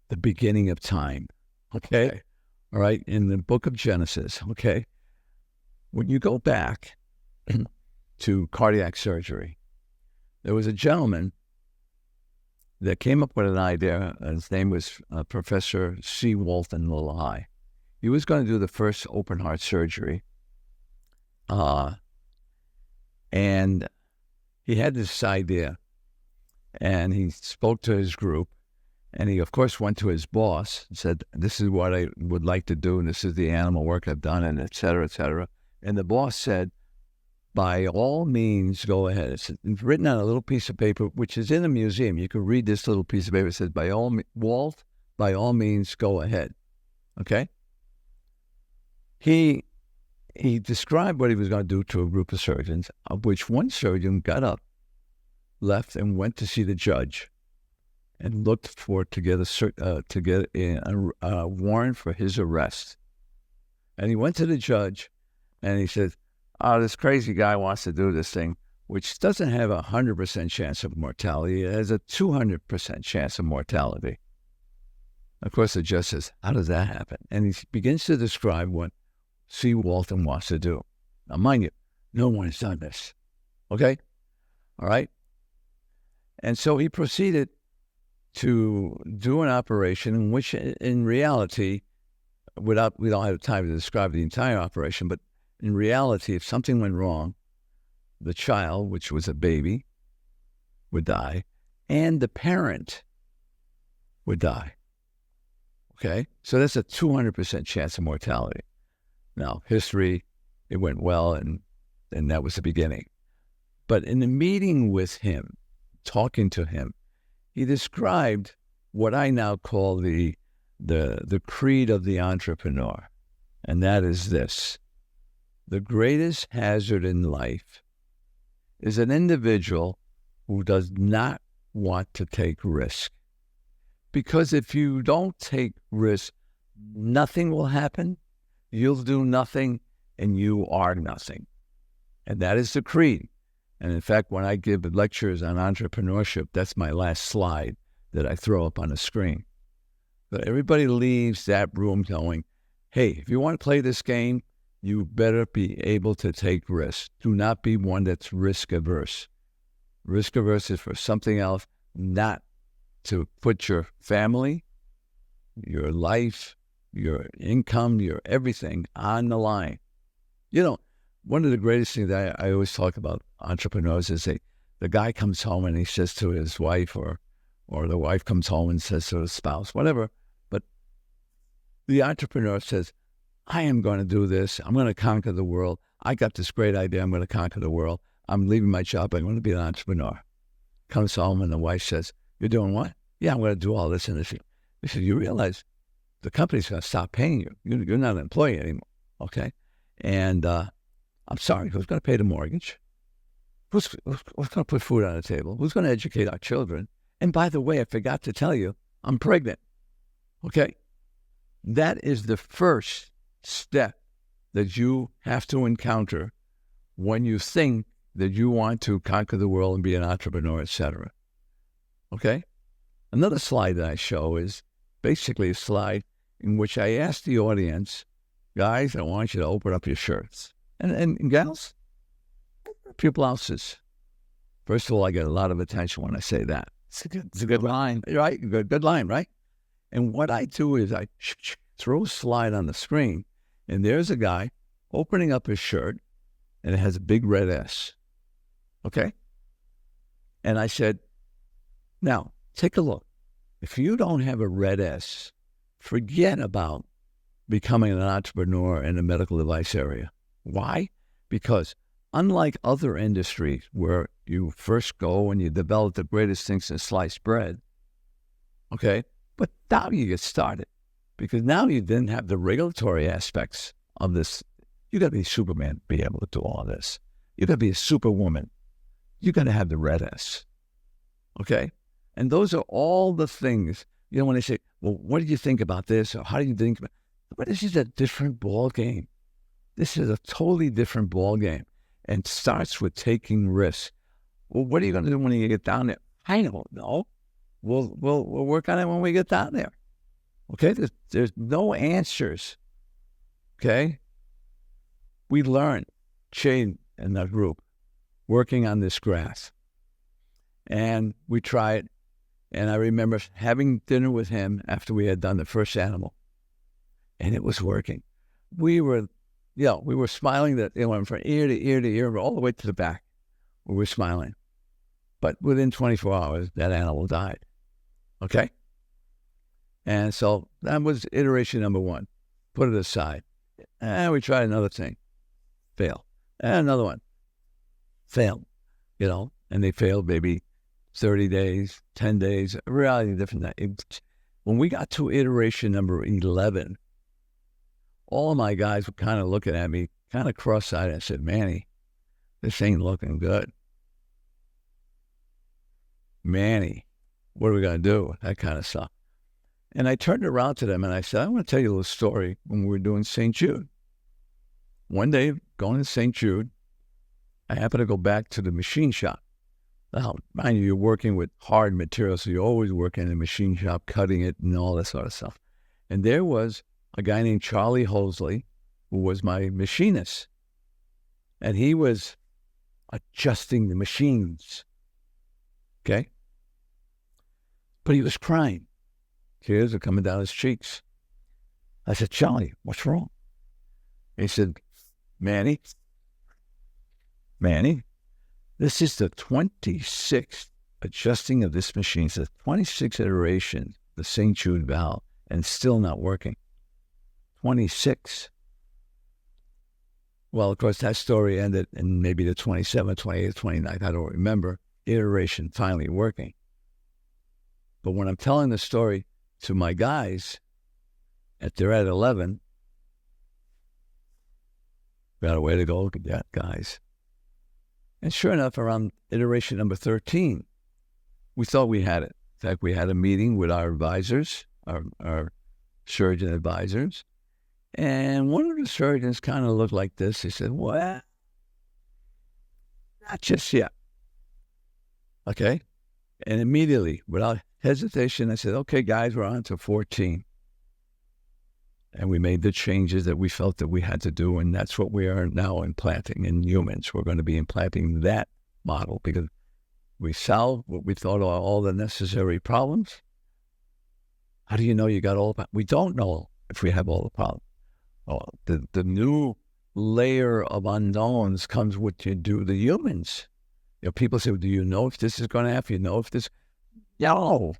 the beginning of time, okay? All right, in the book of Genesis, okay? When you go back to cardiac surgery, there was a gentleman that came up with an idea. His name was Professor C. Walton Lillehei. He was going to do the first open heart surgery. And he had this idea, and he spoke to his group, and he, of course, went to his boss and said, this is what I would like to do, and this is the animal work I've done, and et cetera, et cetera. And the boss said, by all means, go ahead. It's written on a little piece of paper, which is in a museum. You can read this little piece of paper. It says, Walt, by all means, go ahead. Okay? He described what he was going to do to a group of surgeons, of which one surgeon got up, left, and went to see the judge and looked to get a warrant for his arrest. And he went to the judge, and he said, oh, this crazy guy wants to do this thing, which doesn't have a 100% chance of mortality. It has a 200% chance of mortality. Of course, the judge says, how does that happen? And he begins to describe what C. Walton wants to do. Now, mind you, no one has done this. Okay? All right? And so he proceeded to do an operation in which, in reality, we don't have time to describe the entire operation, but in reality, if something went wrong, the child, which was a baby, would die, and the parent would die. Okay? So that's a 200% chance of mortality. Now, history, it went well, and that was the beginning. But in the meeting with him, talking to him, he described what I now call the creed of the entrepreneur, and that is this. The greatest hazard in life is an individual who does not want to take risk. Because if you don't take risk, nothing will happen, you'll do nothing, and you are nothing. And that is the creed. And in fact, when I give lectures on entrepreneurship, that's my last slide that I throw up on the screen. But everybody leaves that room going, hey, if you want to play this game, you better be able to take risks. Do not be one that's risk averse. Risk averse is for something else, not to put your family, your life, your income, your everything on the line. You know, one of the greatest things that I always talk about entrepreneurs is the guy comes home and he says to his wife, or the wife comes home and says to the spouse, whatever, but the entrepreneur says, I am going to do this. I'm going to conquer the world. I got this great idea. I'm going to conquer the world. I'm leaving my job. I'm going to be an entrepreneur. Comes home and the wife says, you're doing what? Yeah, I'm going to do all this and this. He said, you realize the company's going to stop paying you. You're not an employee anymore, okay? And I'm sorry, who's going to pay the mortgage? Who's going to put food on the table? Who's going to educate our children? And by the way, I forgot to tell you, I'm pregnant, okay? That is the first step that you have to encounter when you think that you want to conquer the world and be an entrepreneur, etc. Okay? Another slide that I show is basically a slide in which I ask the audience, guys, I want you to open up your shirts. And gals, open up your blouses. First of all, I get a lot of attention when I say that. It's a good line. Right? Good line, right? And what I do is I throw a slide on the screen, and there's a guy opening up his shirt, and it has a big red S. Okay? And I said, now, take a look. If you don't have a red S, forget about becoming an entrepreneur in the medical device area. Why? Because unlike other industries where you first go and you develop the greatest things in sliced bread, okay, but now you get started because now you didn't have the regulatory aspects of this. You got to be Superman to be able to do all this. You got to be a superwoman. You got to have the red S, okay? And those are all the things, you know, when they say, well, what did you think about this? Or how do you think about it? But this is a different ball game. This is a totally different ball game and starts with taking risks. Well, what are you going to do when you get down there? I don't know. We'll work on it when we get down there. Okay? There's no answers. Okay? We learned, Shane and that group, working on this graph. And we tried. And I remember having dinner with him after we had done the first animal. And it was working. We were smiling that it went from ear to ear to ear, all the way to the back. We were smiling. But within 24 hours, that animal died. Okay? And so that was iteration number one. Put it aside. And we tried another thing. Fail. And another one. Failed. You know, and they failed maybe 30 days, 10 days, a reality different. When we got to iteration number 11, all of my guys were kind of looking at me, kind of cross-eyed. I said, Manny, this ain't looking good. Manny, what are we going to do? That kind of stuff. And I turned around to them and I said, I want to tell you a little story when we were doing St. Jude. One day, going to St. Jude, I happened to go back to the machine shop. Now, mind you, you're working with hard materials, so you're always working in a machine shop, cutting it and all that sort of stuff. And there was a guy named Charlie Hosley, who was my machinist. And he was adjusting the machines. Okay? But he was crying. Tears were coming down his cheeks. I said, Charlie, what's wrong? He said, Manny, this is the 26th adjusting of this machine. It's the 26th iteration, the St. Jude valve, and still not working. 26. Well, of course, that story ended in maybe the 27th, 28th, 29th, I don't remember, iteration finally working. But when I'm telling the story to my guys, they're at 11, got a way to go, look at that, guys. And sure enough, around iteration number 13, we thought we had it. In fact, we had a meeting with our advisors, our surgeon advisors, and one of the surgeons kind of looked like this. He said, well, not just yet. Okay? And immediately, without hesitation, I said, okay, guys, we're on to 14. And we made the changes that we felt that we had to do, and that's what we are now implanting in humans. We're going to be implanting that model because we solved what we thought are all the necessary problems. How do you know you got all of? We don't know if we have all the problems. Oh, the new layer of unknowns comes with you do the humans. You know, people say, do you know if this is going to happen? You know if this? No.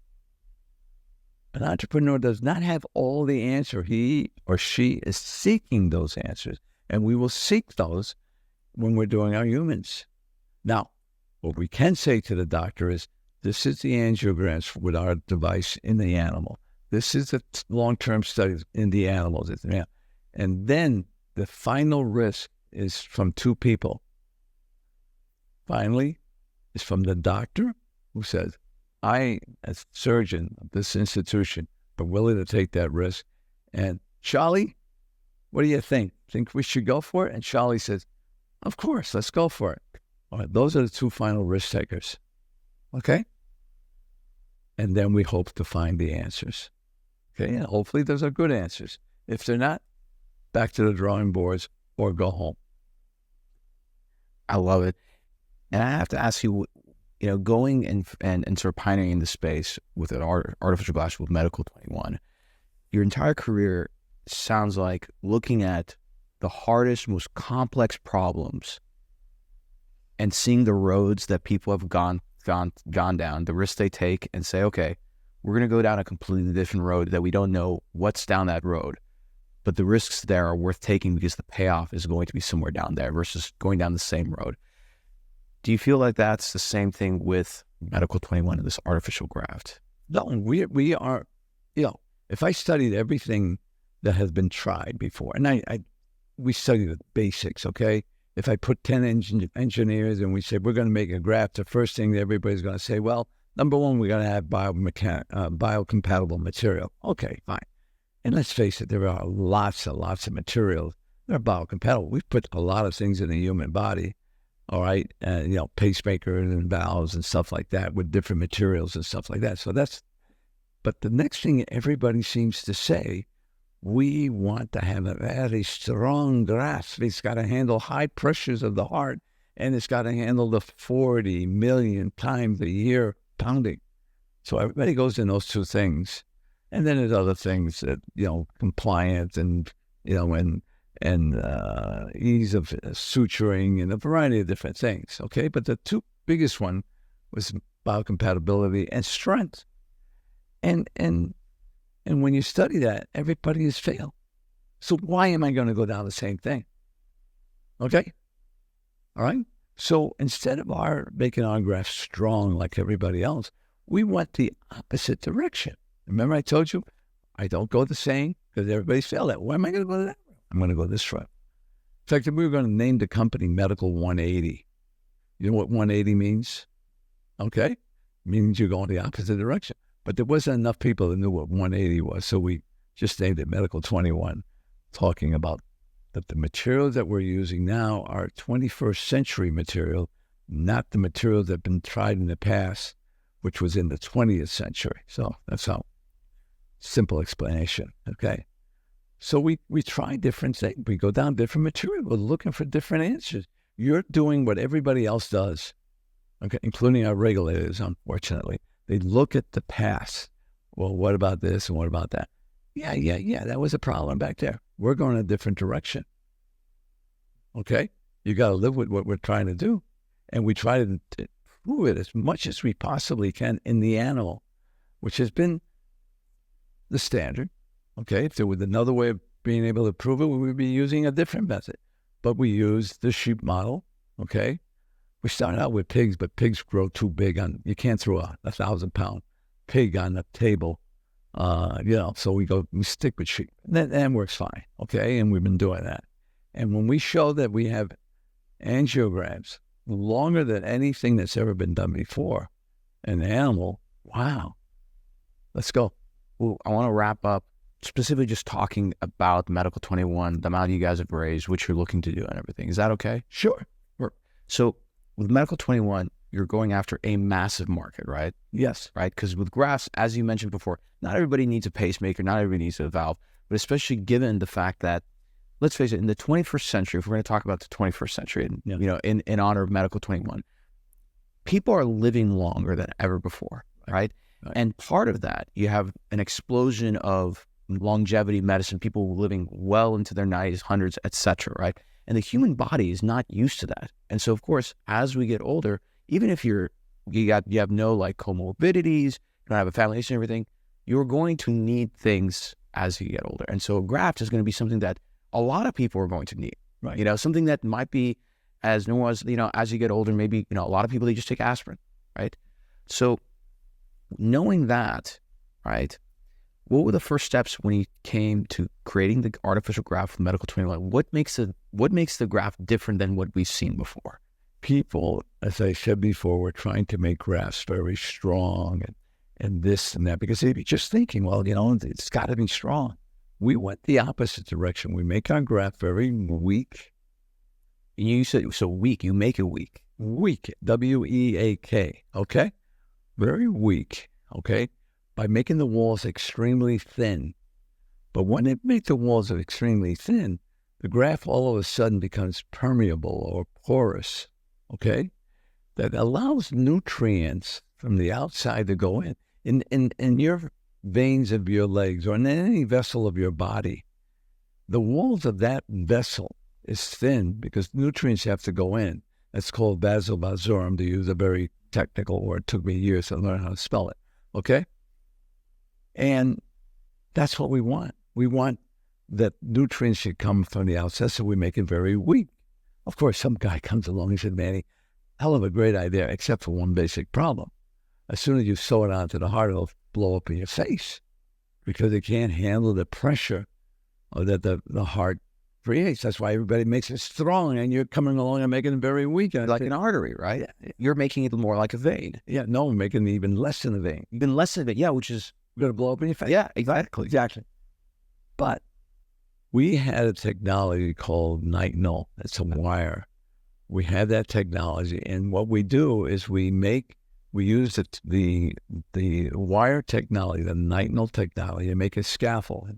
An entrepreneur does not have all the answer. He or she is seeking those answers, and we will seek those when we're doing our humans. Now, what we can say to the doctor is, this is the angiograms with our device in the animal. This is the long-term studies in the animals. And then the final risk is from two people. Finally, is from the doctor who says, I, as surgeon of this institution, am willing to take that risk. And Charlie, what do you think? Think we should go for it? And Charlie says, of course, let's go for it. All right, those are the two final risk takers. Okay? And then we hope to find the answers. Okay, and hopefully those are good answers. If they're not, back to the drawing boards or go home. I love it. And I have to ask you, going and sort of pioneering in the space with an artificial glass with Medical 21, your entire career sounds like looking at the hardest, most complex problems and seeing the roads that people have gone down, the risks they take, and say, okay, we're going to go down a completely different road that we don't know what's down that road. But the risks there are worth taking because the payoff is going to be somewhere down there versus going down the same road. Do you feel like that's the same thing with Medical 21 and this artificial graft? No, we are, if I studied everything that has been tried before, and we study the basics, okay? If I put 10 engineers and we say, we're going to make a graft, the first thing that everybody's going to say, well, number one, we're going to have biocompatible material. Okay, fine. And let's face it, there are lots and lots of materials that are biocompatible. We've put a lot of things in the human body, all right, pacemakers and valves and stuff like that with different materials and stuff like that. So but the next thing everybody seems to say, we want to have a very strong graft. It's got to handle high pressures of the heart, and it's got to handle the 40 million times a year pounding. So everybody goes in those two things. And then there's other things that, compliance and, and ease of suturing and a variety of different things, okay? But the two biggest one was biocompatibility and strength. And when you study that, everybody has failed. So why am I going to go down the same thing? Okay? All right? So instead of making our graft strong like everybody else, we went the opposite direction. Remember I told you, I don't go the same because everybody's failed at. Why am I going to go to that? I'm going to go this route. In fact, we were going to name the company Medical 180. You know what 180 means? Okay? It means you're going the opposite direction. But there wasn't enough people that knew what 180 was, so we just named it Medical 21, talking about that the materials that we're using now are 21st century material, not the materials that have been tried in the past, which was in the 20th century. So that's how simple explanation, okay? So we try different things. We go down different material. We're looking for different answers. You're doing what everybody else does, okay, including our regulators, unfortunately. They look at the past. Well, what about this and what about that? Yeah, that was a problem back there. We're going a different direction, okay? You got to live with what we're trying to do. And we try to prove it as much as we possibly can in the animal, which has been the standard. Okay, if there was another way of being able to prove it, we would be using a different method. But we use the sheep model, okay? We started out with pigs, but pigs grow too big. You can't throw a 1,000-pound pig on the table, so we stick with sheep. And that works fine, okay? And we've been doing that. And when we show that we have angiograms longer than anything that's ever been done before, an animal, wow, let's go. Well, I want to wrap up specifically just talking about Medical 21, the amount you guys have raised, what you're looking to do and everything. Is that okay? Sure. So with Medical 21, you're going after a massive market, right? Yes. Right? Because with grafts, as you mentioned before, not everybody needs a pacemaker, not everybody needs a valve, but especially given the fact that, let's face it, in the 21st century, if we're going to talk about the 21st century, and, you know, in honor of Medical 21, people are living longer than ever before, right? And part of that, you have an explosion of longevity medicine, people living well into their 90s, hundreds, etc., right? And the human body is not used to that. And so, of course, as we get older, even if you have no like comorbidities, you don't have a family history and everything, you're going to need things as you get older. And so a graft is going to be something that a lot of people are going to need, Right. you know, something that might be as normal as, you know, as you get older, maybe, you know, a lot of people, they just take aspirin, right? So knowing that, right, what were the first steps when you came to creating the artificial graft with Medical 21? What makes the graft different than what we've seen before? People, as I said before, were trying to make grafts very strong and this and that, because they'd be just thinking, well, you know, it's got to be strong. We went the opposite direction. We make our graft very weak. And you said, so weak, you make it weak. Weak, W-E-A-K, okay? Very weak, okay? By making the walls extremely thin. But when they make the walls extremely thin, the graft all of a sudden becomes permeable or porous, okay? That allows nutrients from the outside to go in. In your veins of your legs or in any vessel of your body, the walls of that vessel is thin because nutrients have to go in. That's called vasovasorum, to use a very technical word. It took me years to learn how to spell it, okay? And that's what we want. We want that nutrients should come from the outside, so we make it very weak. Of course, some guy comes along and said, Manny, hell of a great idea, except for one basic problem. As soon as you sew it onto the heart, it'll blow up in your face because it can't handle the pressure that the heart creates. That's why everybody makes it strong, and you're coming along and making it very weak. Like an artery, right? Yeah. You're making it more like a vein. Yeah, no, we're making it even less than a vein. Even less of it, yeah, which is, Going to blow up in your face. yeah, exactly. But we had a technology called nitinol. It's a wire. We had that technology, and what we do is we use the wire technology, the nitinol technology, to make a scaffold,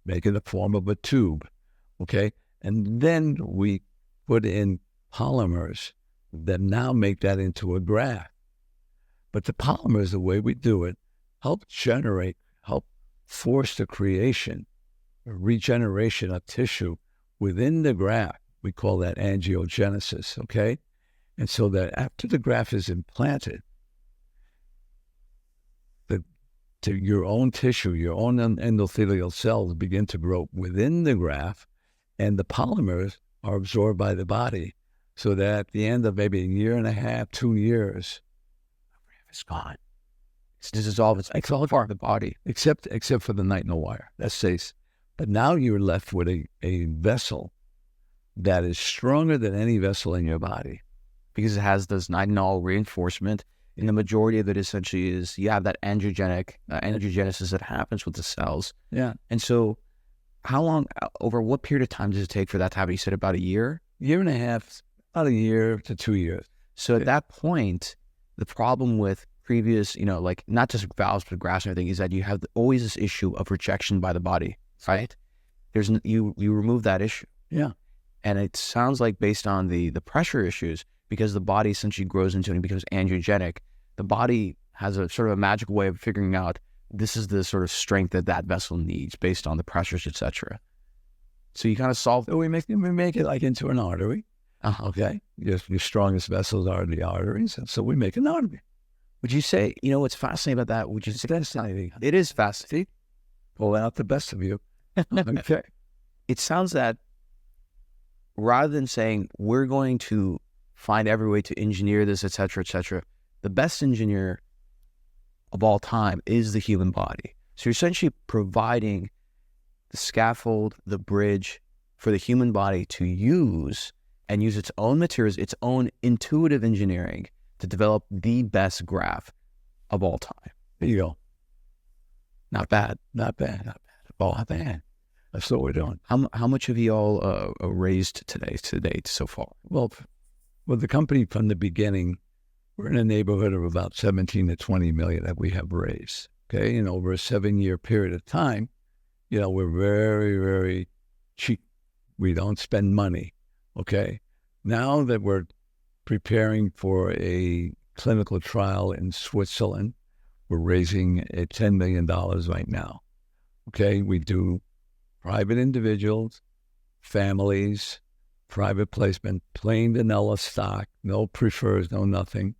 make it the form of a tube, okay? And then we put in polymers that now make that into a graft. But the polymers, the way we do it, help force the creation, regeneration of tissue within the graft. We call that angiogenesis, okay? And so that after the graft is implanted, your own tissue, your own endothelial cells begin to grow within the graft, and the polymers are absorbed by the body, so that at the end of maybe a year and a half, 2 years, the graft is gone. It's dissolved. It's all part of the body. Except for the nitinol wire. That stays. But now you're left with a vessel that is stronger than any vessel in your body. Because it has this nitinol reinforcement. And the majority of it essentially is you have that angiogenesis that happens with the cells. Yeah. And so how long, over what period of time does it take for that to happen? You said about a year? Year and a half, about a year to 2 years. So at that point, the problem with previous, you know, like not just valves, but grafts and everything, is that you have always this issue of rejection by the body, right? You remove that issue. Yeah. And it sounds like based on the pressure issues, because the body essentially grows into it and becomes angiogenic, the body has a sort of a magical way of figuring out this is the sort of strength that vessel needs based on the pressures, etc. So you kind of solve. So we make it like into an artery. Okay. Your strongest vessels are the arteries, and so we make an artery. Would you say, you know, what's fascinating about that? Would you say Fascinating. it is fascinating? Pull out the best of you. Okay. It sounds that rather than saying we're going to find every way to engineer this, et cetera, the best engineer of all time is the human body. So you're essentially providing the scaffold, the bridge for the human body to use and use its own materials, its own intuitive engineering to develop the best graft of all time. There you go. Not bad. Not bad. Not bad. Not bad. That's what we're doing. How much have you all raised to date so far? Well, the company from the beginning, we're in a neighborhood of about 17 to 20 million that we have raised. Okay. And over a 7-year period of time, we're very, very cheap. We don't spend money. Okay. Now that we're preparing for a clinical trial in Switzerland, we're raising $10 million right now. Okay. We do private individuals, families, private placement, plain vanilla stock, no prefers, no nothing,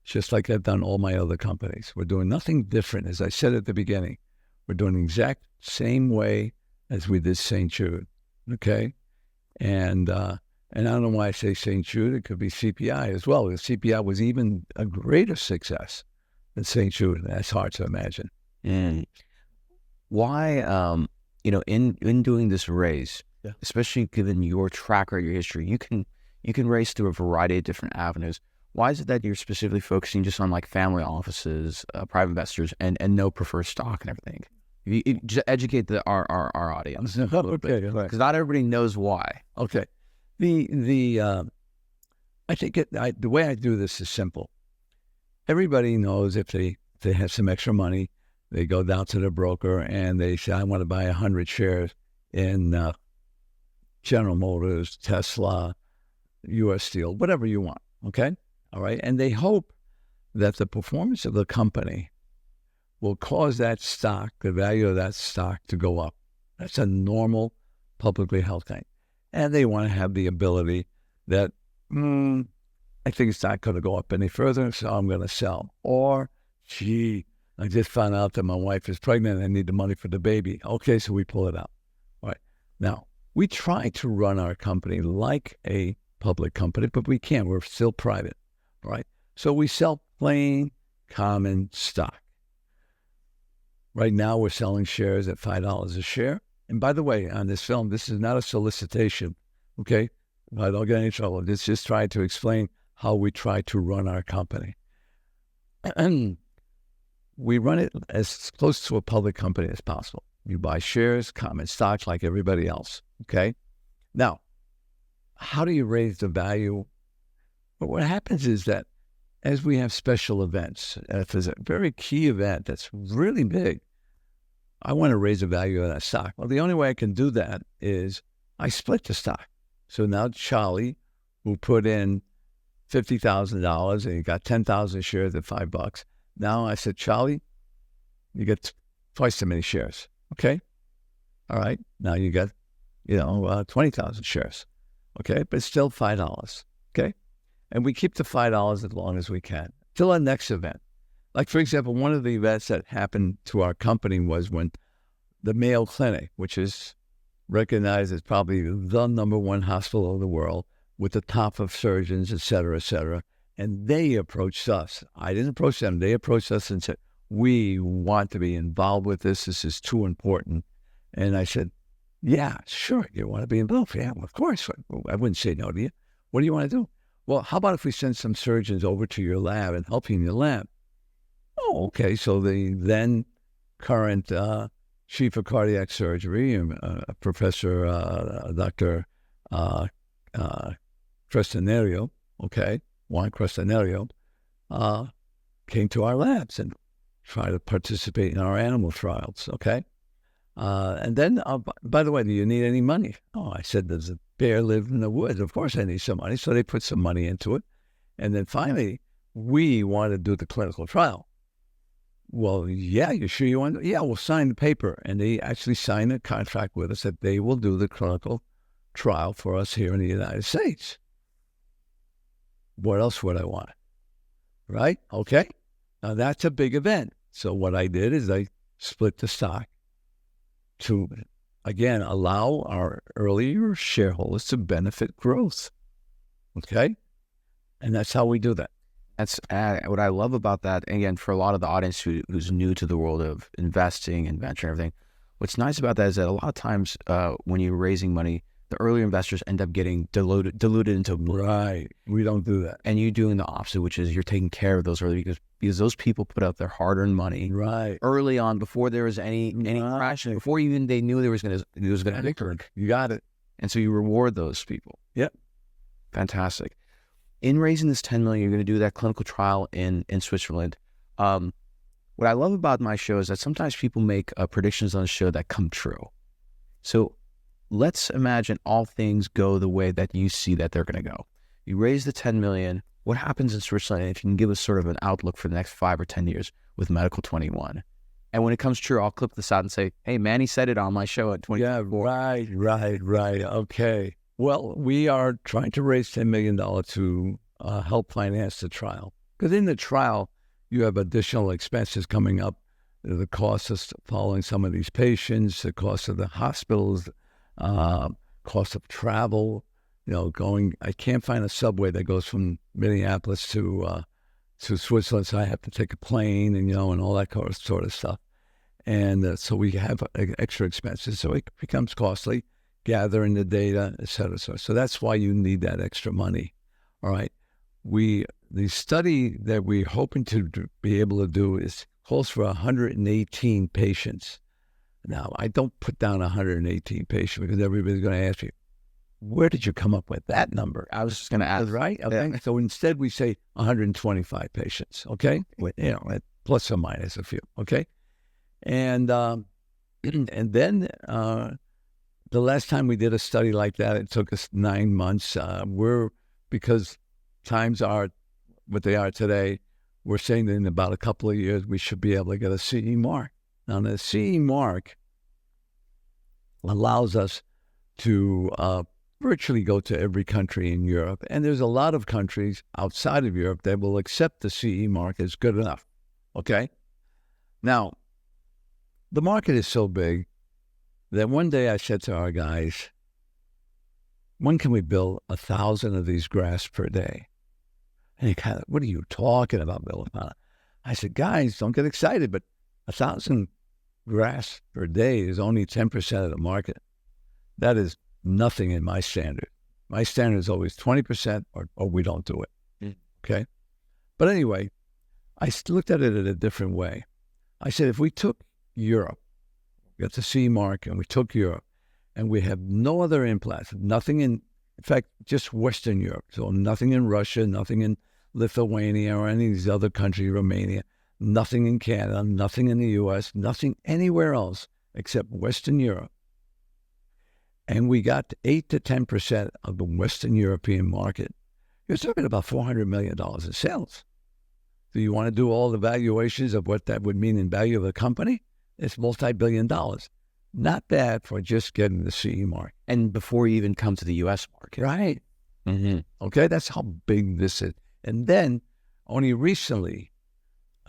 just like I've done all my other companies. We're doing nothing different. As I said at the beginning, we're doing the exact same way as we did St. Jude, okay? And I don't know why I say St. Jude. It could be CPI as well. The CPI was even a greater success than St. Jude. That's hard to imagine. And why, in doing this raise, especially given your track record, your history, you can raise through a variety of different avenues. Why is it that you're specifically focusing just on like family offices, private investors, and no preferred stock and everything? You just educate our audience a little bit, because not everybody knows why. Okay, I think the way I do this is simple. Everybody knows if they have some extra money, they go down to the broker and they say, I want to buy 100 shares in General Motors, Tesla, U.S. Steel, whatever you want, okay? All right, and they hope that the performance of the company will cause that stock, the value of that stock, to go up. That's a normal publicly held thing. And they want to have the ability that, I think it's not going to go up any further, so I'm going to sell. Or, gee, I just found out that my wife is pregnant and I need the money for the baby. Okay, so we pull it out. All right. Now, we try to run our company like a public company, but we can't. We're still private. All right. So we sell plain, common stock. Right now, we're selling shares at $5 a share. And by the way, on this film, this is not a solicitation, okay? I don't get any trouble. It's just trying to explain how we try to run our company. And we run it as close to a public company as possible. You buy shares, common stocks like everybody else, okay? Now, how do you raise the value? Well, what happens is that as we have special events, if there's a very key event that's really big, I want to raise the value of that stock. Well, the only way I can do that is I split the stock. So now Charlie, who put in $50,000 and he got 10,000 shares at $5, now I said, Charlie, you get twice as many shares. Okay. All right. Now you got, 20,000 shares. Okay. But still $5. Okay. And we keep the $5 as long as we can till our next event. Like, for example, one of the events that happened to our company was when the Mayo Clinic, which is recognized as probably the number one hospital in the world with the top of surgeons, et cetera, and they approached us. I didn't approach them. They approached us and said, we want to be involved with this. This is too important. And I said, yeah, sure. You want to be involved? Yeah, of course. I wouldn't say no to you. What do you want to do? Well, how about if we send some surgeons over to your lab and help you in your lab? Oh, okay. So the then current chief of cardiac surgery, Professor Dr. Crestinario, okay, Juan Crestinario, came to our labs and tried to participate in our animal trials, okay? And then, by the way, do you need any money? Oh, I said, does a bear live in the woods? Of course I need some money. So they put some money into it. And then finally, we wanted to do the clinical trial. Well, yeah, you sure you want to? Yeah, we'll sign the paper. And they actually signed a contract with us that they will do the clinical trial for us here in the United States. What else would I want? Right? Okay. Now that's a big event. So what I did is I split the stock to, again, allow our earlier shareholders to benefit growth. Okay? And that's how we do that. That's what I love about that. Again, for a lot of the audience who's new to the world of investing and venture and everything, what's nice about that is that a lot of times when you're raising money, the earlier investors end up getting diluted into right. We don't do that, and you doing the opposite, which is you're taking care of those early because those people put out their hard-earned money right early on before there was any crash, before even they knew there was going to occur. You got it, and so you reward those people. Yep, fantastic. In raising this $10 million, you're going to do that clinical trial in Switzerland. What I love about my show is that sometimes people make predictions on the show that come true. So let's imagine all things go the way that you see that they're going to go. You raise the 10 million. What happens in Switzerland? If you can give us sort of an outlook for the next 5 or 10 years with Medical 21. And when it comes true, I'll clip this out and say, hey, Manny said it on my show at 2024. Yeah, right. Okay. Well, we are trying to raise $10 million to help finance the trial. Because in the trial, you have additional expenses coming up. The cost of following some of these patients, the cost of the hospitals, cost of travel, I can't find a subway that goes from Minneapolis to Switzerland, so I have to take a plane and all that sort of stuff. And so we have extra expenses, so it becomes costly, gathering the data, et cetera. So that's why you need that extra money. All right. The study that we're hoping to be able to do calls for 118 patients. Now, I don't put down 118 patients because everybody's going to ask you, where did you come up with that number? I was just going to ask. Right? Okay. Yeah. So instead we say 125 patients, okay? With, plus or minus a few, okay? And then the last time we did a study like that, it took us 9 months. Because times are what they are today, we're saying that in about a couple of years, we should be able to get a CE mark. Now, the CE mark allows us to virtually go to every country in Europe. And there's a lot of countries outside of Europe that will accept the CE mark as good enough. Okay? Now, the market is so big that one day I said to our guys, when can we build 1,000 of these grafts per day? And he kind of, what are you talking about, Villafaña? I said, guys, don't get excited, but 1,000 grafts per day is only 10% of the market. That is nothing in my standard. My standard is always 20% or we don't do it. Okay? But anyway, I looked at it in a different way. I said, if we took Europe, got the CE mark, and we took Europe, and we have no other implants, nothing in fact, just Western Europe. So nothing in Russia, nothing in Lithuania or any of these other countries, Romania, nothing in Canada, nothing in the U.S., nothing anywhere else except Western Europe. And we got 8 to 10% of the Western European market. You're talking about $400 million in sales. Do you want to do all the valuations of what that would mean in value of a company? It's multi-billion dollars. Not bad for just getting the CE mark. And before you even come to the U.S. market. Right. Mm-hmm. Okay, that's how big this is. And then only recently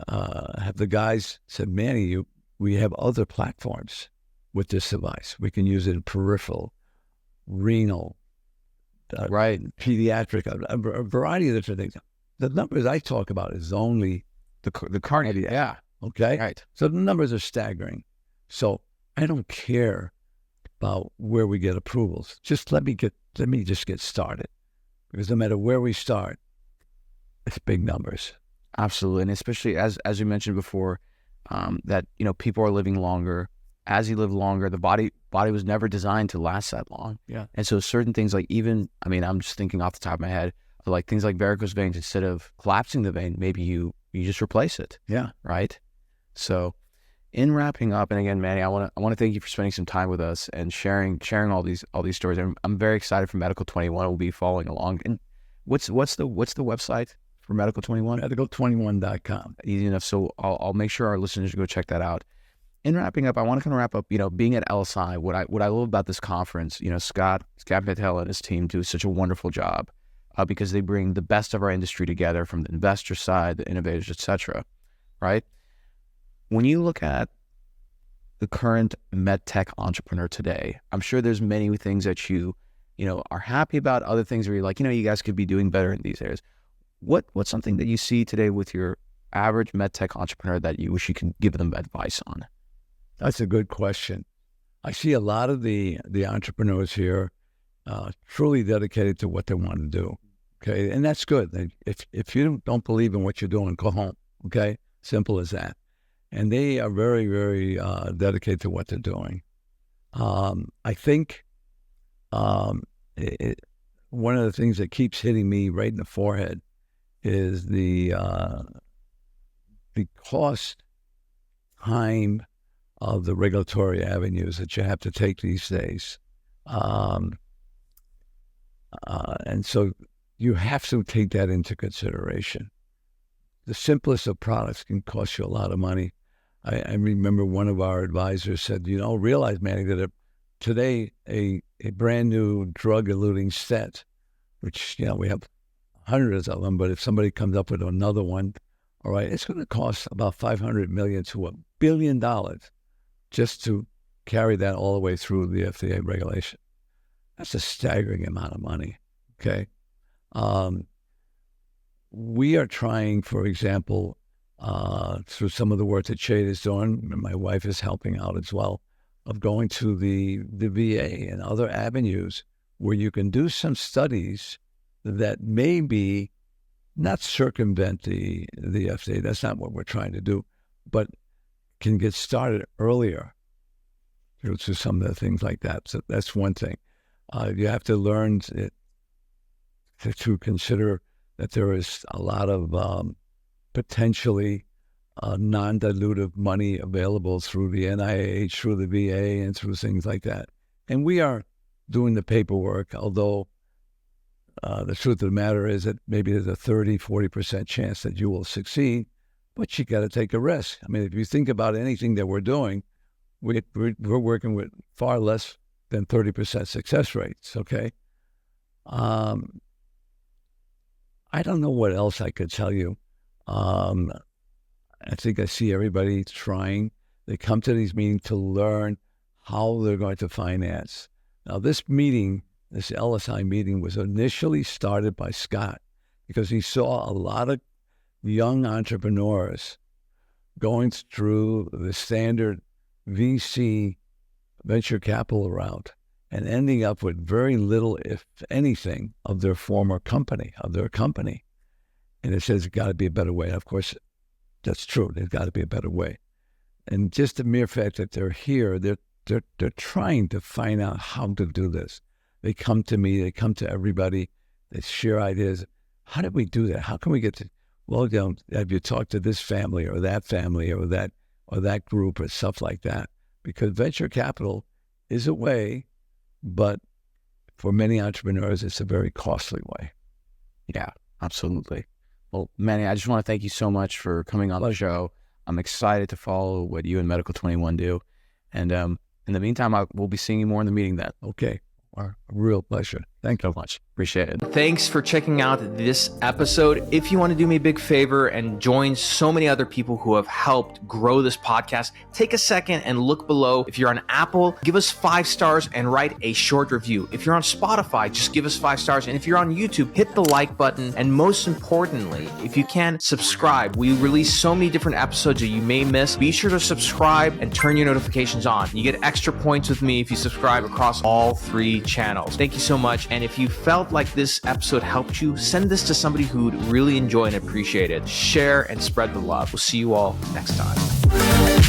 have the guys said, Manny, we have other platforms with this device. We can use it in peripheral, renal, right, pediatric, a variety of different things. The numbers I talk about is only the cardiac. Yeah. Okay. Right. So the numbers are staggering. So I don't care about where we get approvals. Just let me just get started, because no matter where we start, it's big numbers. Absolutely, and especially as you mentioned before, that people are living longer. As you live longer, the body was never designed to last that long. Yeah. And so certain things like I'm just thinking off the top of my head, like things like varicose veins, instead of collapsing the vein, maybe you just replace it. Yeah. Right. So in wrapping up, and again, Manny, I want to thank you for spending some time with us and sharing all these stories. I'm very excited for Medical 21. We'll be following along. And what's the website for Medical 21? Medical21.com. Easy enough. So I'll make sure our listeners go check that out. In wrapping up, I want to kind of wrap up, being at LSI, what I love about this conference, Scott Patel and his team do such a wonderful job because they bring the best of our industry together, from the investor side, the innovators, et cetera, right? When you look at the current medtech entrepreneur today, I'm sure there's many things that you are happy about, other things where you're like, you guys could be doing better in these areas. What's something that you see today with your average medtech entrepreneur that you wish you could give them advice on? That's a good question. I see a lot of the entrepreneurs here truly dedicated to what they want to do. Okay, and that's good. If you don't believe in what you're doing, go home. Okay, simple as that. And they are very, very dedicated to what they're doing. I think one of the things that keeps hitting me right in the forehead is the cost, time, of the regulatory avenues that you have to take these days. And so you have to take that into consideration. The simplest of products can cost you a lot of money. I remember one of our advisors said, realize, Manny, that today a brand new drug-eluting stent, which, we have hundreds of them, but if somebody comes up with another one, all right, it's going to cost about $500 million to $1 billion just to carry that all the way through the FDA regulation. That's a staggering amount of money, okay? We are trying, for example, through some of the work that Jude is doing, and my wife is helping out as well, of going to the VA and other avenues where you can do some studies that maybe not circumvent the FDA. That's not what we're trying to do, but can get started earlier through some of the things like that. So that's one thing. You have to learn to consider that there is a lot of potentially non-dilutive money available through the NIH, through the VA, and through things like that. And we are doing the paperwork, although the truth of the matter is that maybe there's a 30-40% chance that you will succeed, but you got to take a risk. I mean, if you think about anything that we're doing, we're working with far less than 30% success rates, okay? I don't know what else I could tell you. I think I see everybody trying. They come to these meetings to learn how they're going to finance. Now, this meeting, this LSI meeting, was initially started by Scott because he saw a lot of young entrepreneurs going through the standard VC venture capital route and ending up with very little, if anything, of their former company, And it says there's got to be a better way. Of course, that's true. There's got to be a better way. And just the mere fact that they're here, they're trying to find out how to do this. They come to me, they come to everybody, they share ideas. How did we do that? How can we get to, have you talked to this family or that group or stuff like that? Because venture capital is a way, but for many entrepreneurs, it's a very costly way. Yeah, absolutely. Well, Manny, I just want to thank you so much for coming on the show. I'm excited to follow what you and Medical 21 do. And in the meantime, we'll be seeing you more in the meeting then. Okay. A real pleasure. Thank you so much. Appreciate it. Thanks for checking out this episode. If you want to do me a big favor and join so many other people who have helped grow this podcast, take a second and look below. If you're on Apple, give us 5 stars and write a short review. If you're on Spotify, just give us 5 stars. And if you're on YouTube, hit the like button. And most importantly, if you can, subscribe. We release so many different episodes that you may miss. Be sure to subscribe and turn your notifications on. You get extra points with me if you subscribe across all 3 channels. Thank you so much. And if you felt like this episode helped you, send this to somebody who'd really enjoy and appreciate it. Share and spread the love. We'll see you all next time.